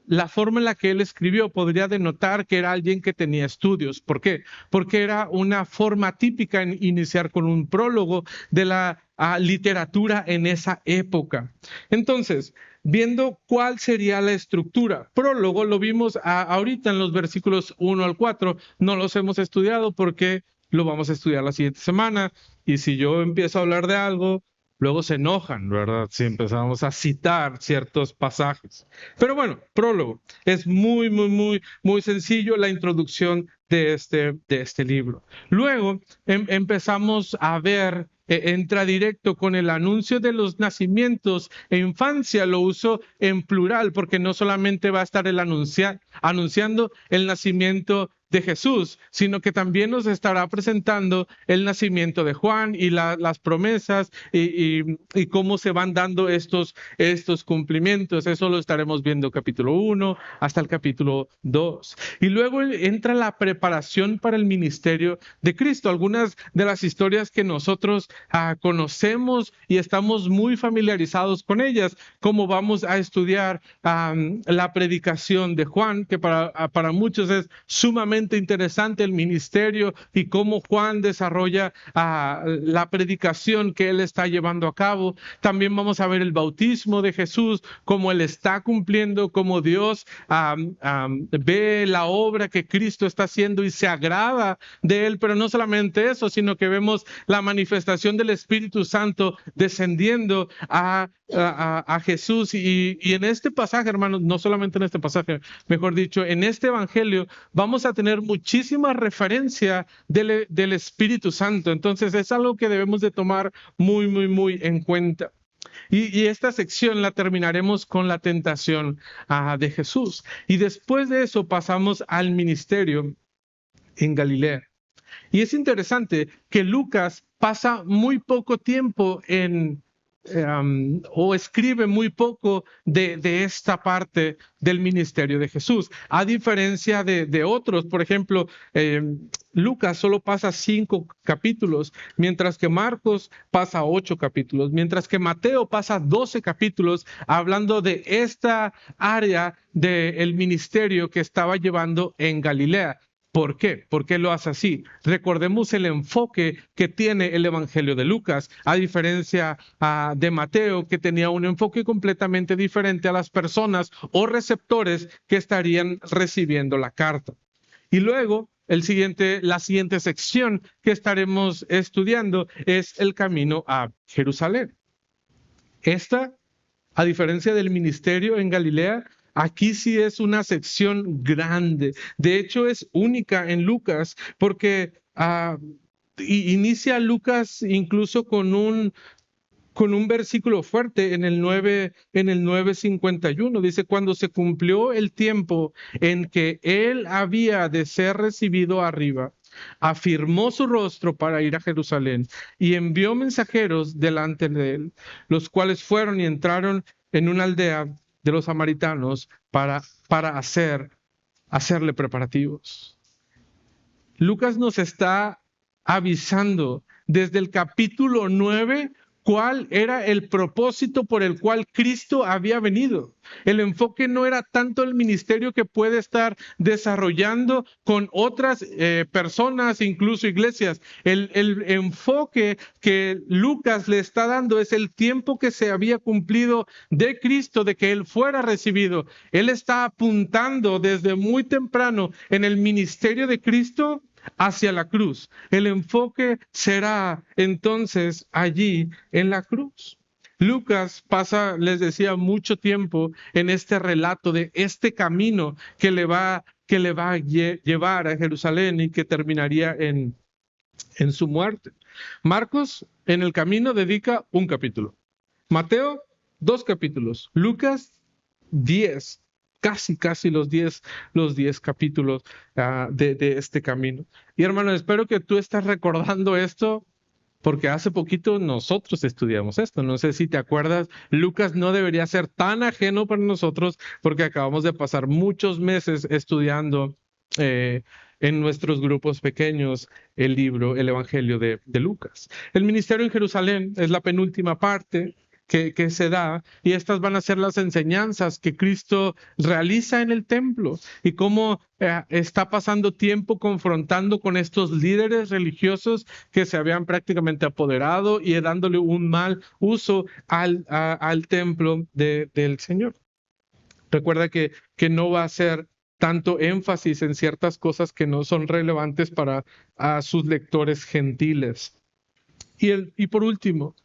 la forma en la que él escribió podría denotar que era alguien que tenía estudios. ¿Por qué? Porque era una forma típica en iniciar con un prólogo de la literatura en esa época. Entonces, viendo cuál sería la estructura. Prólogo lo vimos ahorita en los versículos 1 al 4. No los hemos estudiado porque lo vamos a estudiar la siguiente semana. Y si yo empiezo a hablar de algo, luego se enojan, ¿verdad? Si empezamos a citar ciertos pasajes. Pero bueno, prólogo. Es muy, muy, muy, muy sencillo la introducción de este libro. Luego empezamos a ver, entra directo con el anuncio de los nacimientos e infancia. Lo uso en plural porque no solamente va a estar el anunciando el nacimiento de Jesús, sino que también nos estará presentando el nacimiento de Juan y las promesas y cómo se van dando estos cumplimientos. Eso lo estaremos viendo capítulo 1 hasta el capítulo 2. Y luego entra la preparación para el ministerio de Cristo. Algunas de las historias que nosotros conocemos y estamos muy familiarizados con ellas, como vamos a estudiar la predicación de Juan, que para muchos es sumamente interesante el ministerio y cómo Juan desarrolla la predicación que él está llevando a cabo. También vamos a ver el bautismo de Jesús, cómo él está cumpliendo, cómo Dios ve la obra que Cristo está haciendo y se agrada de él. Pero no solamente eso, sino que vemos la manifestación del Espíritu Santo descendiendo a Jesús. Y en este pasaje, hermanos, no solamente en este pasaje, mejor dicho, en este evangelio vamos a tener muchísima referencia del Espíritu Santo. Entonces es algo que debemos de tomar muy, muy, muy en cuenta. Y esta sección la terminaremos con la tentación de Jesús. Y después de eso pasamos al ministerio en Galilea. Y es interesante que Lucas pasa muy poco tiempo o escribe muy poco de esta parte del ministerio de Jesús, a diferencia de otros. Por ejemplo, Lucas solo pasa 5 capítulos, mientras que Marcos pasa 8 capítulos, mientras que Mateo pasa 12 capítulos hablando de esta área del ministerio que estaba llevando en Galilea. ¿Por qué? ¿Por qué lo hace así? Recordemos el enfoque que tiene el Evangelio de Lucas, a diferencia de Mateo, que tenía un enfoque completamente diferente a las personas o receptores que estarían recibiendo la carta. Y luego, la siguiente sección que estaremos estudiando es el camino a Jerusalén. Esta, a diferencia del ministerio en Galilea, aquí sí es una sección grande. De hecho, es única en Lucas porque inicia Lucas incluso con un versículo fuerte en el 9:51. Dice: cuando se cumplió el tiempo en que él había de ser recibido arriba, afirmó su rostro para ir a Jerusalén y envió mensajeros delante de él, los cuales fueron y entraron en una aldea de los samaritanos para hacer hacerle preparativos. Lucas nos está avisando desde el capítulo 9 cuál era el propósito por el cual Cristo había venido. El enfoque no era tanto el ministerio que puede estar desarrollando con otras personas, incluso iglesias. El enfoque que Lucas le está dando es el tiempo que se había cumplido de Cristo, de que Él fuera recibido. Él está apuntando desde muy temprano en el ministerio de Cristo hacia la cruz. El enfoque será entonces allí en la cruz. Lucas pasa, les decía, mucho tiempo en este relato de este camino que le va a llevar a Jerusalén y que terminaría en su muerte. Marcos en el camino dedica un capítulo. Mateo, 2 capítulos. Lucas, 10. Casi los 10 capítulos de este camino. Y hermano, espero que tú estés recordando esto porque hace poquito nosotros estudiamos esto. No sé si te acuerdas, Lucas no debería ser tan ajeno para nosotros porque acabamos de pasar muchos meses estudiando en nuestros grupos pequeños el Evangelio de Lucas. El ministerio en Jerusalén es la penúltima parte que se da, y estas van a ser las enseñanzas que Cristo realiza en el templo y cómo está pasando tiempo confrontando con estos líderes religiosos que se habían prácticamente apoderado y dándole un mal uso al templo del Señor. Recuerda que no va a ser tanto énfasis en ciertas cosas que no son relevantes para sus lectores gentiles. Y por último,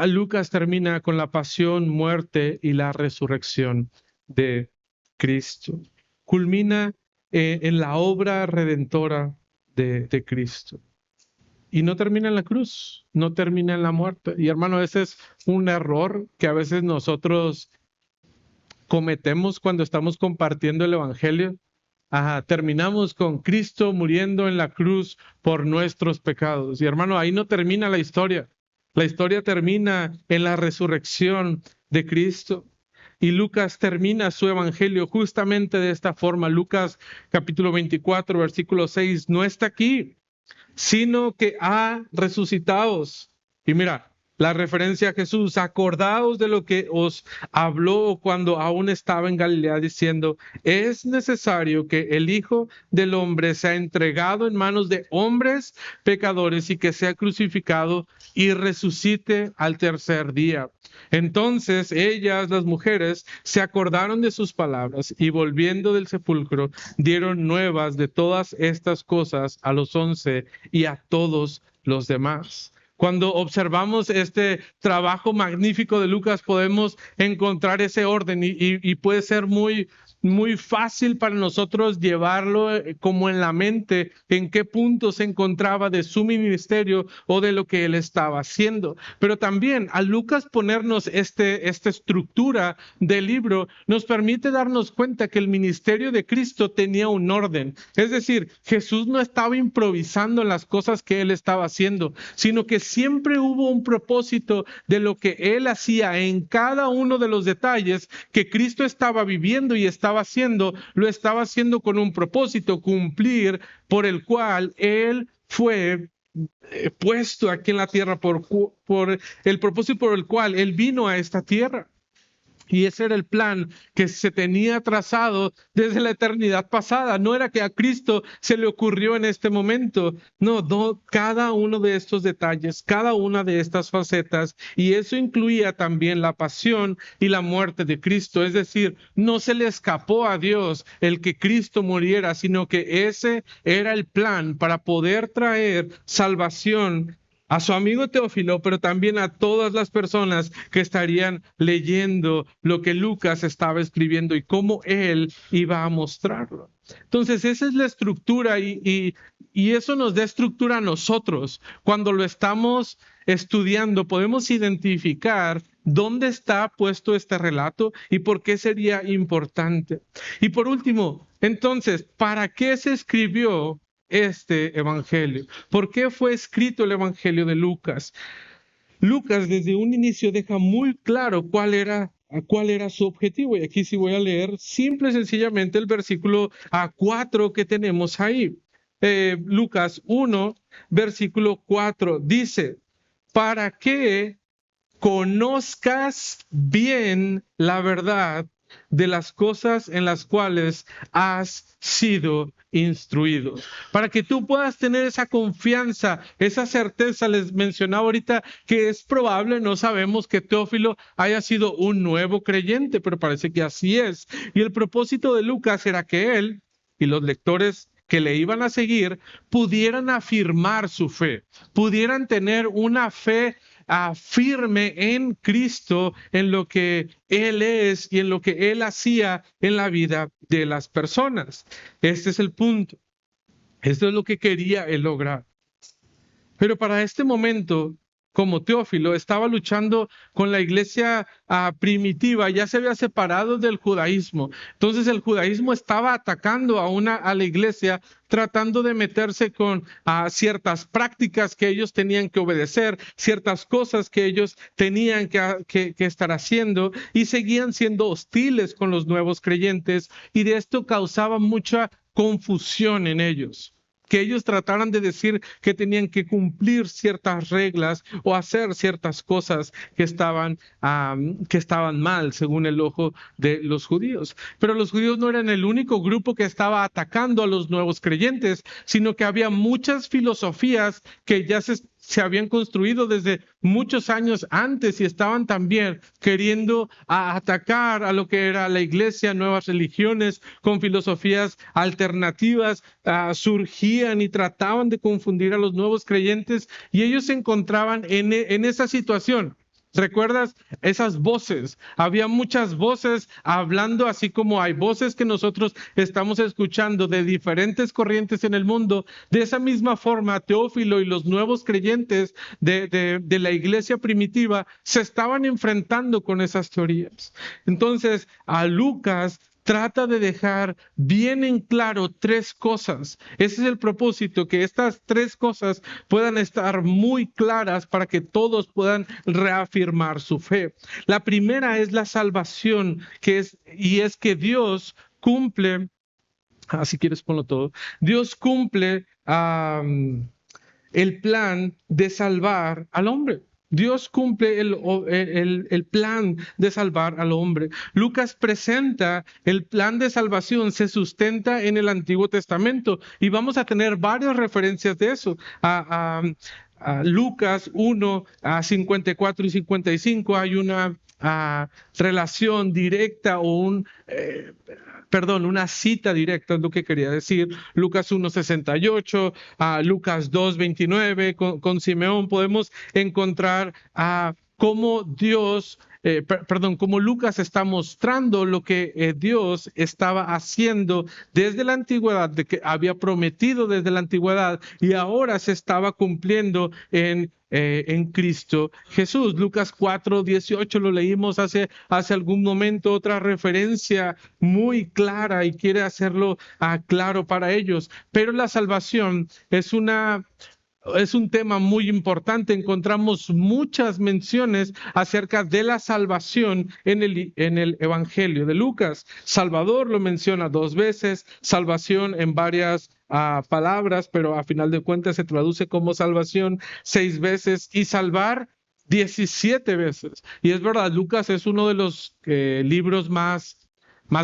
Lucas termina con la pasión, muerte y la resurrección de Cristo. Culmina en la obra redentora de Cristo. Y no termina en la cruz, no termina en la muerte. Y hermano, ese es un error que a veces nosotros cometemos cuando estamos compartiendo el Evangelio. Terminamos con Cristo muriendo en la cruz por nuestros pecados. Y hermano, ahí no termina la historia. La historia termina en la resurrección de Cristo. Y Lucas termina su evangelio justamente de esta forma. Lucas capítulo 24, versículo 6, no está aquí, sino que ha resucitado. Y mira, la referencia a Jesús, acordaos de lo que os habló cuando aún estaba en Galilea diciendo, es necesario que el Hijo del Hombre sea entregado en manos de hombres pecadores y que sea crucificado y resucite al tercer día. Entonces ellas, las mujeres, se acordaron de sus palabras y volviendo del sepulcro, dieron nuevas de todas estas cosas a los 11 y a todos los demás. Cuando observamos este trabajo magnífico de Lucas, podemos encontrar ese orden y puede ser muy fácil para nosotros llevarlo como en la mente, en qué punto se encontraba de su ministerio o de lo que él estaba haciendo. Pero también a Lucas ponernos esta estructura del libro nos permite darnos cuenta que el ministerio de Cristo tenía un orden. Es decir, Jesús no estaba improvisando en las cosas que él estaba haciendo, sino que siempre hubo un propósito de lo que él hacía en cada uno de los detalles que Cristo estaba viviendo y estaba haciendo, lo estaba haciendo con un propósito, cumplir por el cual él fue puesto aquí en la tierra, por el propósito por el cual él vino a esta tierra. Y ese era el plan que se tenía trazado desde la eternidad pasada. No era que a Cristo se le ocurrió en este momento. No, cada uno de estos detalles, cada una de estas facetas, y eso incluía también la pasión y la muerte de Cristo. Es decir, no se le escapó a Dios el que Cristo muriera, sino que ese era el plan para poder traer salvación a su amigo Teófilo, pero también a todas las personas que estarían leyendo lo que Lucas estaba escribiendo y cómo él iba a mostrarlo. Entonces, esa es la estructura y eso nos da estructura a nosotros. Cuando lo estamos estudiando, podemos identificar dónde está puesto este relato y por qué sería importante. Y por último, entonces, ¿para qué se escribió este evangelio? ¿Por qué fue escrito el evangelio de Lucas? Lucas desde un inicio deja muy claro cuál era cuál era su objetivo. Y aquí sí voy a leer simple y sencillamente el versículo 4 que tenemos ahí. Lucas 1, versículo 4 dice, para que conozcas bien la verdad de las cosas en las cuales has sido instruido. Para que tú puedas tener esa confianza, esa certeza. Les mencionaba ahorita que es probable, no sabemos, que Teófilo haya sido un nuevo creyente, pero parece que así es. Y el propósito de Lucas era que él y los lectores que le iban a seguir pudieran afirmar su fe, pudieran tener una fe firme en Cristo, en lo que Él es y en lo que Él hacía en la vida de las personas. Este es el punto. Esto es lo que quería Él lograr. Pero para este momento, como Teófilo estaba luchando con la iglesia primitiva, ya se había separado del judaísmo. Entonces el judaísmo estaba atacando a la iglesia, tratando de meterse con ciertas prácticas que ellos tenían que obedecer, ciertas cosas que ellos tenían que estar haciendo, y seguían siendo hostiles con los nuevos creyentes, y de esto causaba mucha confusión en ellos. Que ellos trataran de decir que tenían que cumplir ciertas reglas o hacer ciertas cosas que estaban mal según el ojo de los judíos. Pero los judíos no eran el único grupo que estaba atacando a los nuevos creyentes, sino que había muchas filosofías que ya se habían construido desde muchos años antes y estaban también queriendo atacar a lo que era la iglesia. Nuevas religiones con filosofías alternativas surgían y trataban de confundir a los nuevos creyentes, y ellos se encontraban en esa situación. ¿Recuerdas esas voces? Había muchas voces hablando, así como hay voces que nosotros estamos escuchando de diferentes corrientes en el mundo. De esa misma forma, Teófilo y los nuevos creyentes de la iglesia primitiva se estaban enfrentando con esas teorías. Entonces, a Lucas trata de dejar bien en claro tres cosas. Ese es el propósito, que estas tres cosas puedan estar muy claras para que todos puedan reafirmar su fe. La primera es la salvación, es que Dios cumple, si quieres ponlo todo, Dios cumple el plan de salvar al hombre. Dios cumple el plan de salvar al hombre. Lucas presenta el plan de salvación, se sustenta en el Antiguo Testamento, y vamos a tener varias referencias de eso. Lucas 1, 54 y 55 hay una relación directa o una cita directa es lo que quería decir. Lucas 1:68, Lucas 2:29, con Simeón podemos encontrar cómo Dios, cómo Lucas está mostrando lo que Dios estaba haciendo desde la antigüedad, de que había prometido desde la antigüedad y ahora se estaba cumpliendo en Cristo Jesús. Lucas 4:18 lo leímos hace algún momento, otra referencia muy clara, y quiere hacerlo claro para ellos. Pero la salvación es un tema muy importante. Encontramos muchas menciones acerca de la salvación en el Evangelio de Lucas. Salvador lo menciona 2 veces, salvación en varias palabras, pero a final de cuentas se traduce como salvación 6 veces, y salvar 17 veces. Y es verdad, Lucas es uno de los libros más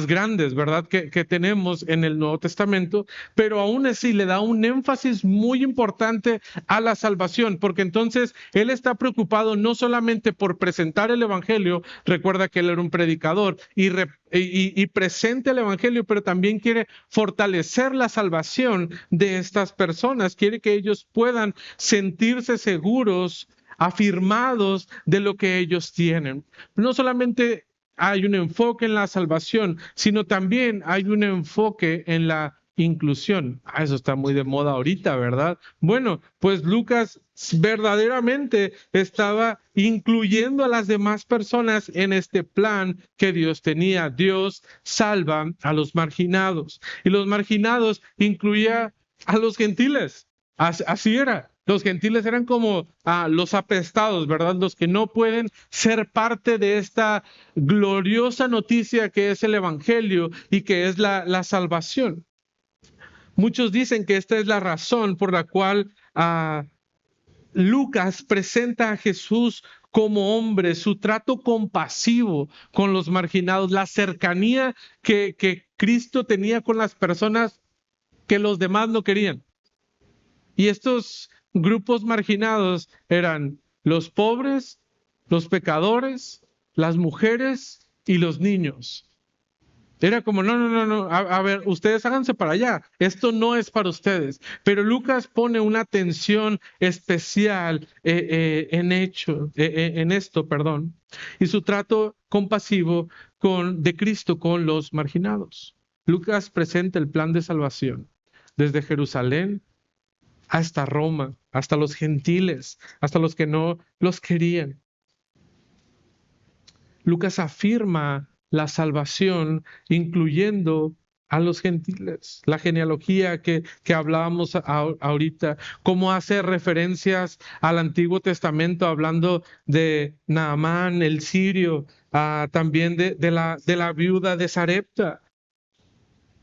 grandes, ¿verdad?, que tenemos en el Nuevo Testamento, pero aún así le da un énfasis muy importante a la salvación, porque entonces él está preocupado no solamente por presentar el Evangelio. Recuerda que él era un predicador y presenta el Evangelio, pero también quiere fortalecer la salvación de estas personas, quiere que ellos puedan sentirse seguros, afirmados de lo que ellos tienen. No solamente hay un enfoque en la salvación, sino también hay un enfoque en la inclusión. Eso está muy de moda ahorita, ¿verdad? Bueno, pues Lucas verdaderamente estaba incluyendo a las demás personas en este plan que Dios tenía. Dios salva a los marginados, y los marginados incluía a los gentiles. Así era. Los gentiles eran como los apestados, ¿verdad? Los que no pueden ser parte de esta gloriosa noticia que es el Evangelio y que es la salvación. Muchos dicen que esta es la razón por la cual Lucas presenta a Jesús como hombre, su trato compasivo con los marginados, la cercanía que Cristo tenía con las personas que los demás no querían. Y estos grupos marginados eran los pobres, los pecadores, las mujeres y los niños. Era como, no, a ver, ustedes háganse para allá, esto no es para ustedes. Pero Lucas pone una atención especial en esto, y su trato compasivo de Cristo con los marginados. Lucas presenta el plan de salvación desde Jerusalén hasta Roma, hasta los gentiles, hasta los que no los querían. Lucas afirma la salvación, incluyendo a los gentiles. La genealogía que hablábamos ahorita, cómo hace referencias al Antiguo Testamento, hablando de Naamán, el sirio, también de la viuda de Sarepta.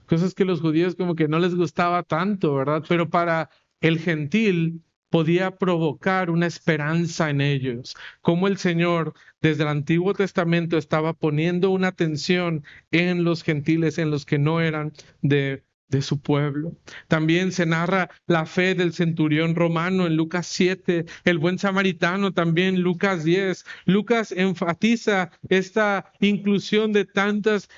Cosas que los judíos como que no les gustaba tanto, ¿verdad? Pero para el gentil podía provocar una esperanza en ellos. Como el Señor desde el Antiguo Testamento estaba poniendo una atención en los gentiles, en los que no eran de su pueblo. También se narra la fe del centurión romano en Lucas 7, el buen samaritano también Lucas 10. Lucas enfatiza esta inclusión de tantas,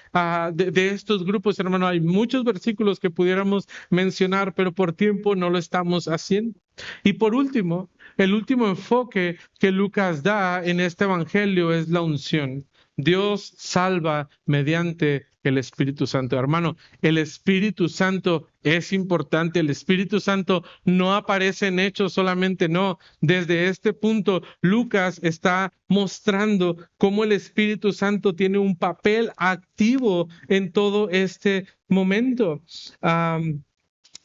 de estos grupos, hermano. Hay muchos versículos que pudiéramos mencionar, pero por tiempo no lo estamos haciendo. Y por último, el último enfoque que Lucas da en este evangelio es la unción. Dios salva mediante el Espíritu Santo. Hermano, el Espíritu Santo es importante. El Espíritu Santo no aparece en Hechos solamente, no. Desde este punto, Lucas está mostrando cómo el Espíritu Santo tiene un papel activo en todo este momento.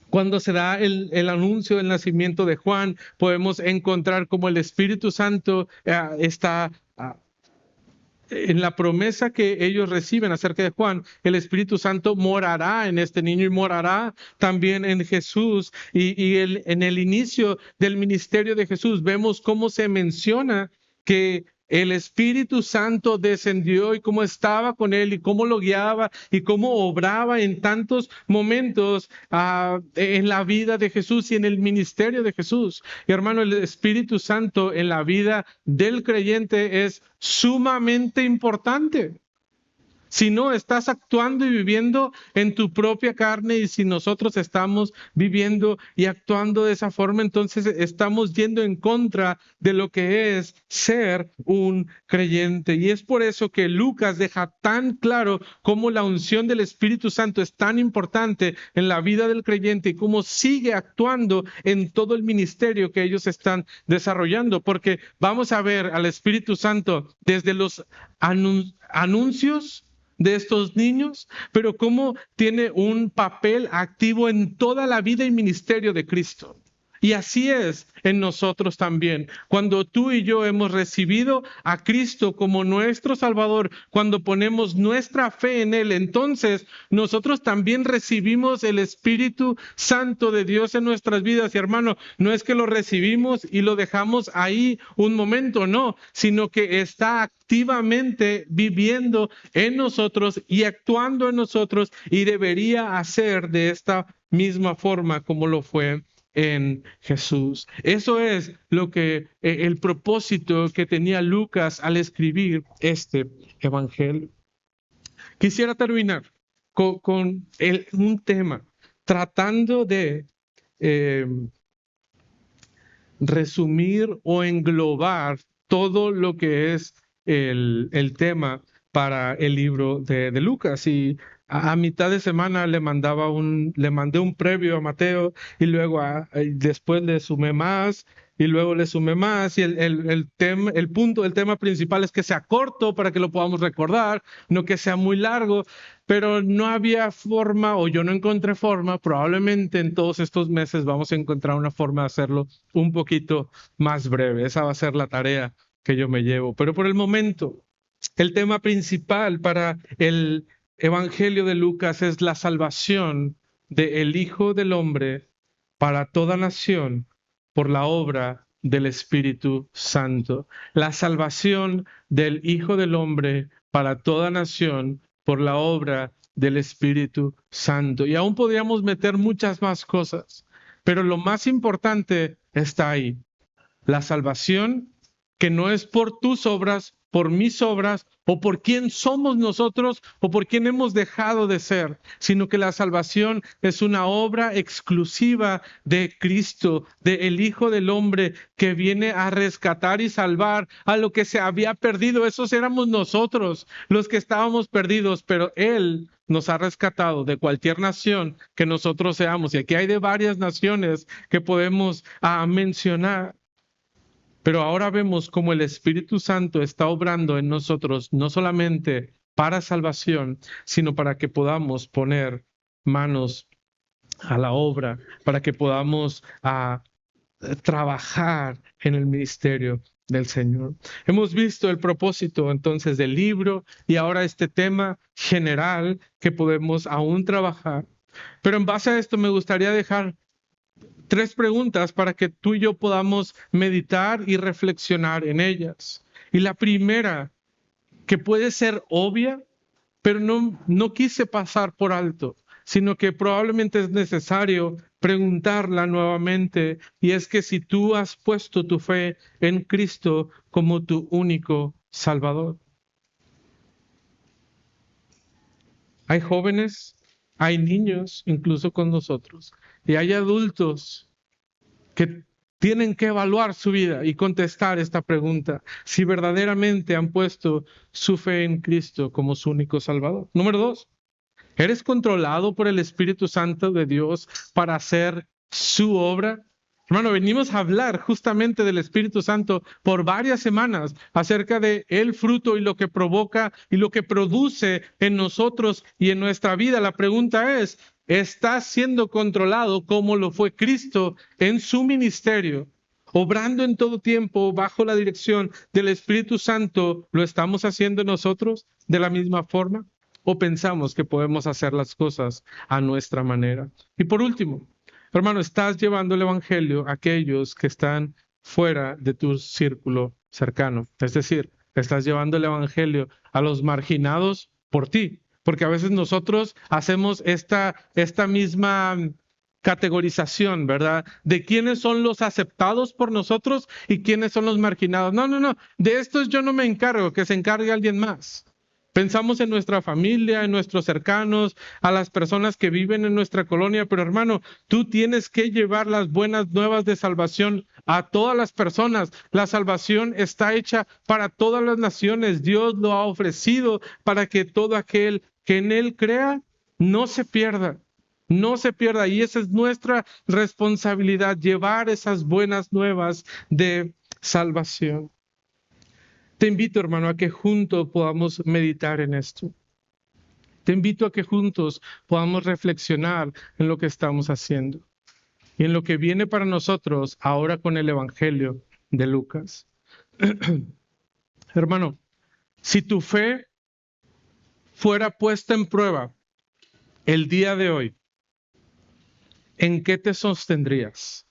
Cuando se da el anuncio del nacimiento de Juan, podemos encontrar cómo el Espíritu Santo está en la promesa que ellos reciben acerca de Juan. El Espíritu Santo morará en este niño y morará también en Jesús. En el inicio del ministerio de Jesús vemos cómo se menciona que el Espíritu Santo descendió y cómo estaba con él y cómo lo guiaba y cómo obraba en tantos momentos en la vida de Jesús y en el ministerio de Jesús. Y hermano, el Espíritu Santo en la vida del creyente es sumamente importante. Si no, estás actuando y viviendo en tu propia carne, y si nosotros estamos viviendo y actuando de esa forma, entonces estamos yendo en contra de lo que es ser un creyente. Y es por eso que Lucas deja tan claro cómo la unción del Espíritu Santo es tan importante en la vida del creyente y cómo sigue actuando en todo el ministerio que ellos están desarrollando. Porque vamos a ver al Espíritu Santo desde los anuncios de estos niños, pero cómo tiene un papel activo en toda la vida y ministerio de Cristo. Y así es en nosotros también. Cuando tú y yo hemos recibido a Cristo como nuestro Salvador, cuando ponemos nuestra fe en Él, entonces nosotros también recibimos el Espíritu Santo de Dios en nuestras vidas. Y hermano, no es que lo recibimos y lo dejamos ahí un momento, no, sino que está activamente viviendo en nosotros y actuando en nosotros, y debería hacer de esta misma forma como lo fue en Jesús. Eso es lo que el propósito que tenía Lucas al escribir este evangelio. Quisiera terminar con un tema tratando de resumir o englobar todo lo que es el tema para el libro de Lucas. Y a mitad de semana le mandé un previo a Mateo, y luego después le sumé más, y luego le sumé más, y el tema principal es que sea corto para que lo podamos recordar, no que sea muy largo, pero no había forma, o yo no encontré forma. Probablemente en todos estos meses vamos a encontrar una forma de hacerlo un poquito más breve. Esa va a ser la tarea que yo me llevo. Pero por el momento, el tema principal para el Evangelio de Lucas es la salvación del Hijo del Hombre para toda nación por la obra del Espíritu Santo. La salvación del Hijo del Hombre para toda nación por la obra del Espíritu Santo. Y aún podríamos meter muchas más cosas, pero lo más importante está ahí. La salvación que no es por tus obras, por mis obras, o por quién somos nosotros, o por quién hemos dejado de ser, sino que la salvación es una obra exclusiva de Cristo, de el Hijo del Hombre, que viene a rescatar y salvar a lo que se había perdido. Esos éramos nosotros, los que estábamos perdidos, pero Él nos ha rescatado de cualquier nación que nosotros seamos. Y aquí hay de varias naciones que podemos mencionar. Pero ahora vemos cómo el Espíritu Santo está obrando en nosotros, no solamente para salvación, sino para que podamos poner manos a la obra, para que podamos trabajar en el ministerio del Señor. Hemos visto el propósito entonces del libro y ahora este tema general que podemos aún trabajar. Pero en base a esto me gustaría dejar 3 preguntas para que tú y yo podamos meditar y reflexionar en ellas. Y la primera, que puede ser obvia, pero no quise pasar por alto, sino que probablemente es necesario preguntarla nuevamente, y es que si tú has puesto tu fe en Cristo como tu único Salvador. Hay jóvenes, hay niños, incluso con nosotros, y hay adultos que tienen que evaluar su vida y contestar esta pregunta, si verdaderamente han puesto su fe en Cristo como su único Salvador. Número 2, ¿eres controlado por el Espíritu Santo de Dios para hacer su obra? Hermano, venimos a hablar justamente del Espíritu Santo por varias semanas acerca de el fruto y lo que provoca y lo que produce en nosotros y en nuestra vida. La pregunta es, ¿estás siendo controlado como lo fue Cristo en su ministerio? Obrando en todo tiempo bajo la dirección del Espíritu Santo, ¿lo estamos haciendo nosotros de la misma forma? ¿O pensamos que podemos hacer las cosas a nuestra manera? Y por último, hermano, estás llevando el Evangelio a aquellos que están fuera de tu círculo cercano. Es decir, estás llevando el Evangelio a los marginados por ti. Porque a veces nosotros hacemos esta misma categorización, ¿verdad? De quiénes son los aceptados por nosotros y quiénes son los marginados. No. De estos yo no me encargo, que se encargue alguien más. Pensamos en nuestra familia, en nuestros cercanos, a las personas que viven en nuestra colonia, pero hermano, tú tienes que llevar las buenas nuevas de salvación a todas las personas. La salvación está hecha para todas las naciones. Dios lo ha ofrecido para que todo aquel que en Él crea no se pierda. No se pierda. Y esa es nuestra responsabilidad, llevar esas buenas nuevas de salvación. Te invito, hermano, a que juntos podamos meditar en esto. Te invito a que juntos podamos reflexionar en lo que estamos haciendo y en lo que viene para nosotros ahora con el Evangelio de Lucas. Hermano, si tu fe fuera puesta en prueba el día de hoy, ¿en qué te sostendrías?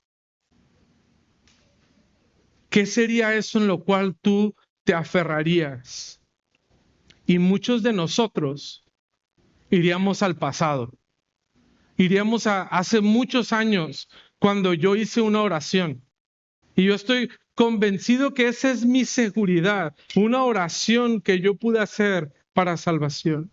¿Qué sería eso en lo cual tú te aferrarías? Y muchos de nosotros iríamos al pasado. Iríamos a hace muchos años cuando yo hice una oración. Y yo estoy convencido que esa es mi seguridad, una oración que yo pude hacer para salvación.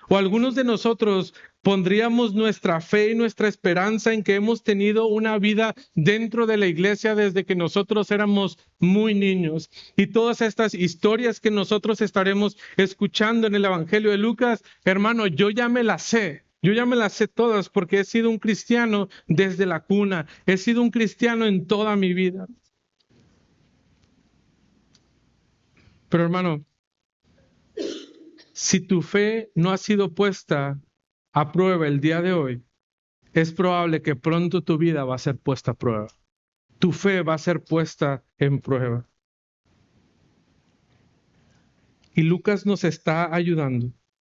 O algunos de nosotros pondríamos nuestra fe y nuestra esperanza en que hemos tenido una vida dentro de la iglesia desde que nosotros éramos muy niños. Y todas estas historias que nosotros estaremos escuchando en el Evangelio de Lucas, hermano, yo ya me las sé. Yo ya me las sé todas porque he sido un cristiano desde la cuna. He sido un cristiano en toda mi vida. Pero hermano, si tu fe no ha sido puesta a prueba el día de hoy, es probable que pronto tu vida va a ser puesta a prueba. Tu fe va a ser puesta en prueba. Y Lucas nos está ayudando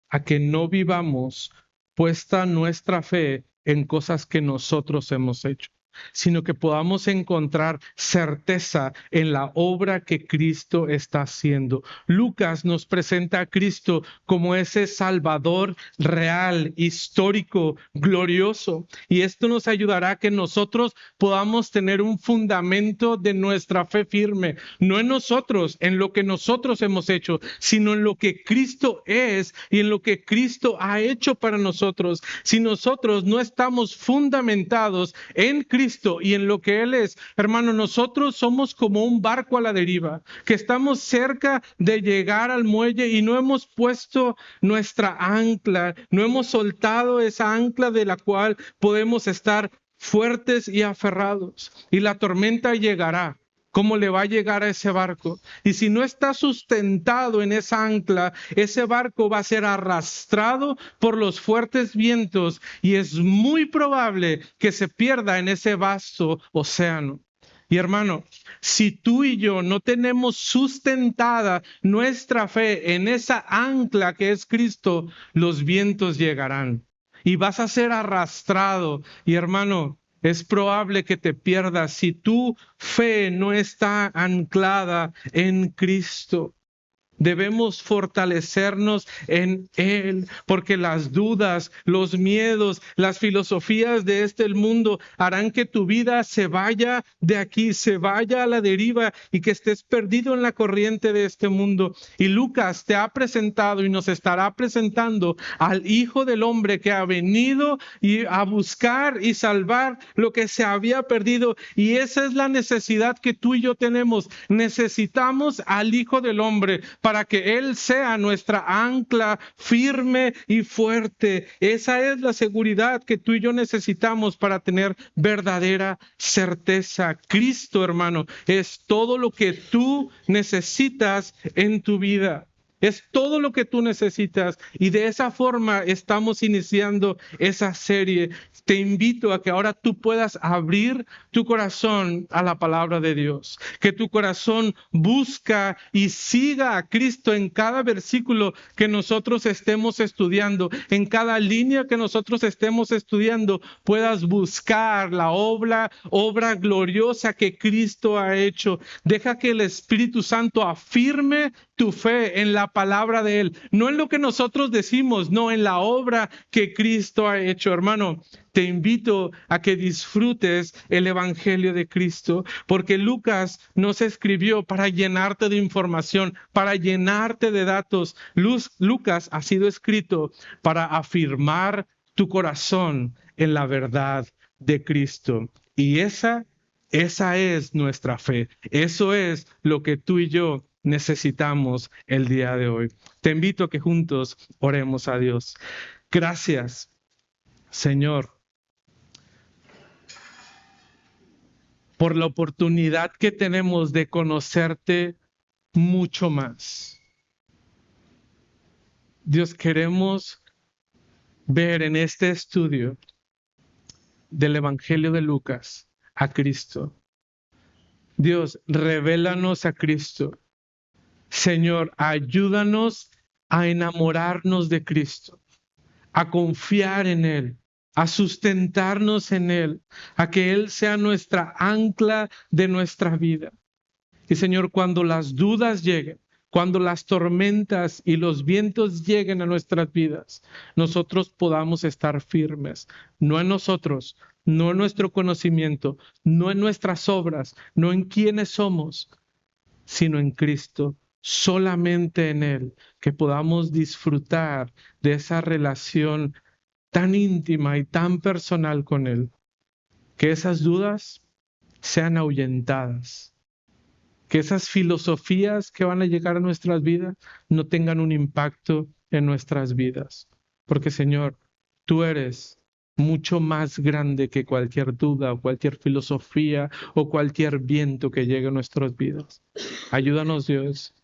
a que no vivamos puesta nuestra fe en cosas que nosotros hemos hecho, sino que podamos encontrar certeza en la obra que Cristo está haciendo. Lucas nos presenta a Cristo como ese Salvador real, histórico, glorioso. Y esto nos ayudará a que nosotros podamos tener un fundamento de nuestra fe firme, no en nosotros, en lo que nosotros hemos hecho, sino en lo que Cristo es y en lo que Cristo ha hecho para nosotros. Si nosotros no estamos fundamentados en Cristo y en lo que Él es, hermano, nosotros somos como un barco a la deriva, que estamos cerca de llegar al muelle y no hemos puesto nuestra ancla, no hemos soltado esa ancla de la cual podemos estar fuertes y aferrados. Y la tormenta llegará. ¿Cómo le va a llegar a ese barco? Y si no está sustentado en esa ancla, ese barco va a ser arrastrado por los fuertes vientos y es muy probable que se pierda en ese vasto océano. Y hermano, si tú y yo no tenemos sustentada nuestra fe en esa ancla que es Cristo, los vientos llegarán y vas a ser arrastrado. Y hermano, es probable que te pierdas si tu fe no está anclada en Cristo. Debemos fortalecernos en Él, porque las dudas, los miedos, las filosofías de este mundo harán que tu vida se vaya de aquí, se vaya a la deriva y que estés perdido en la corriente de este mundo. Y Lucas te ha presentado y nos estará presentando al Hijo del Hombre que ha venido a buscar y salvar lo que se había perdido. Y esa es la necesidad que tú y yo tenemos. Necesitamos al Hijo del Hombre para que Él sea nuestra ancla firme y fuerte. Esa es la seguridad que tú y yo necesitamos para tener verdadera certeza. Cristo, hermano, es todo lo que tú necesitas en tu vida. Es todo lo que tú necesitas y de esa forma estamos iniciando esa serie. Te invito a que ahora tú puedas abrir tu corazón a la palabra de Dios, que tu corazón busca y siga a Cristo en cada versículo que nosotros estemos estudiando, en cada línea que nosotros estemos estudiando, puedas buscar la obra gloriosa que Cristo ha hecho. Deja que el Espíritu Santo afirme tu fe en la palabra de Él, no en lo que nosotros decimos, no en la obra que Cristo ha hecho. Hermano, te invito a que disfrutes el Evangelio de Cristo, porque Lucas no se escribió para llenarte de información, para llenarte de datos. Lucas ha sido escrito para afirmar tu corazón en la verdad de Cristo. Y esa es nuestra fe. Eso es lo que tú y yo necesitamos el día de hoy. Te invito a que juntos oremos a Dios. Gracias, Señor, por la oportunidad que tenemos de conocerte mucho más. Dios, queremos ver en este estudio del Evangelio de Lucas a Cristo. Dios, revélanos a Cristo. Señor, ayúdanos a enamorarnos de Cristo, a confiar en Él, a sustentarnos en Él, a que Él sea nuestra ancla de nuestra vida. Y Señor, cuando las dudas lleguen, cuando las tormentas y los vientos lleguen a nuestras vidas, nosotros podamos estar firmes, no en nosotros, no en nuestro conocimiento, no en nuestras obras, no en quiénes somos, sino en Cristo, solamente en Él, que podamos disfrutar de esa relación tan íntima y tan personal con Él, que esas dudas sean ahuyentadas, que esas filosofías que van a llegar a nuestras vidas no tengan un impacto en nuestras vidas, porque Señor, tú eres mucho más grande que cualquier duda o cualquier filosofía o cualquier viento que llegue a nuestras vidas. Ayúdanos, Dios,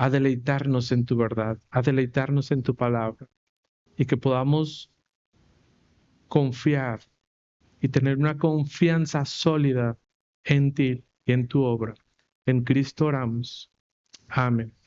a deleitarnos en tu verdad, a deleitarnos en tu palabra, y que podamos confiar y tener una confianza sólida en ti y en tu obra. En Cristo oramos. Amén.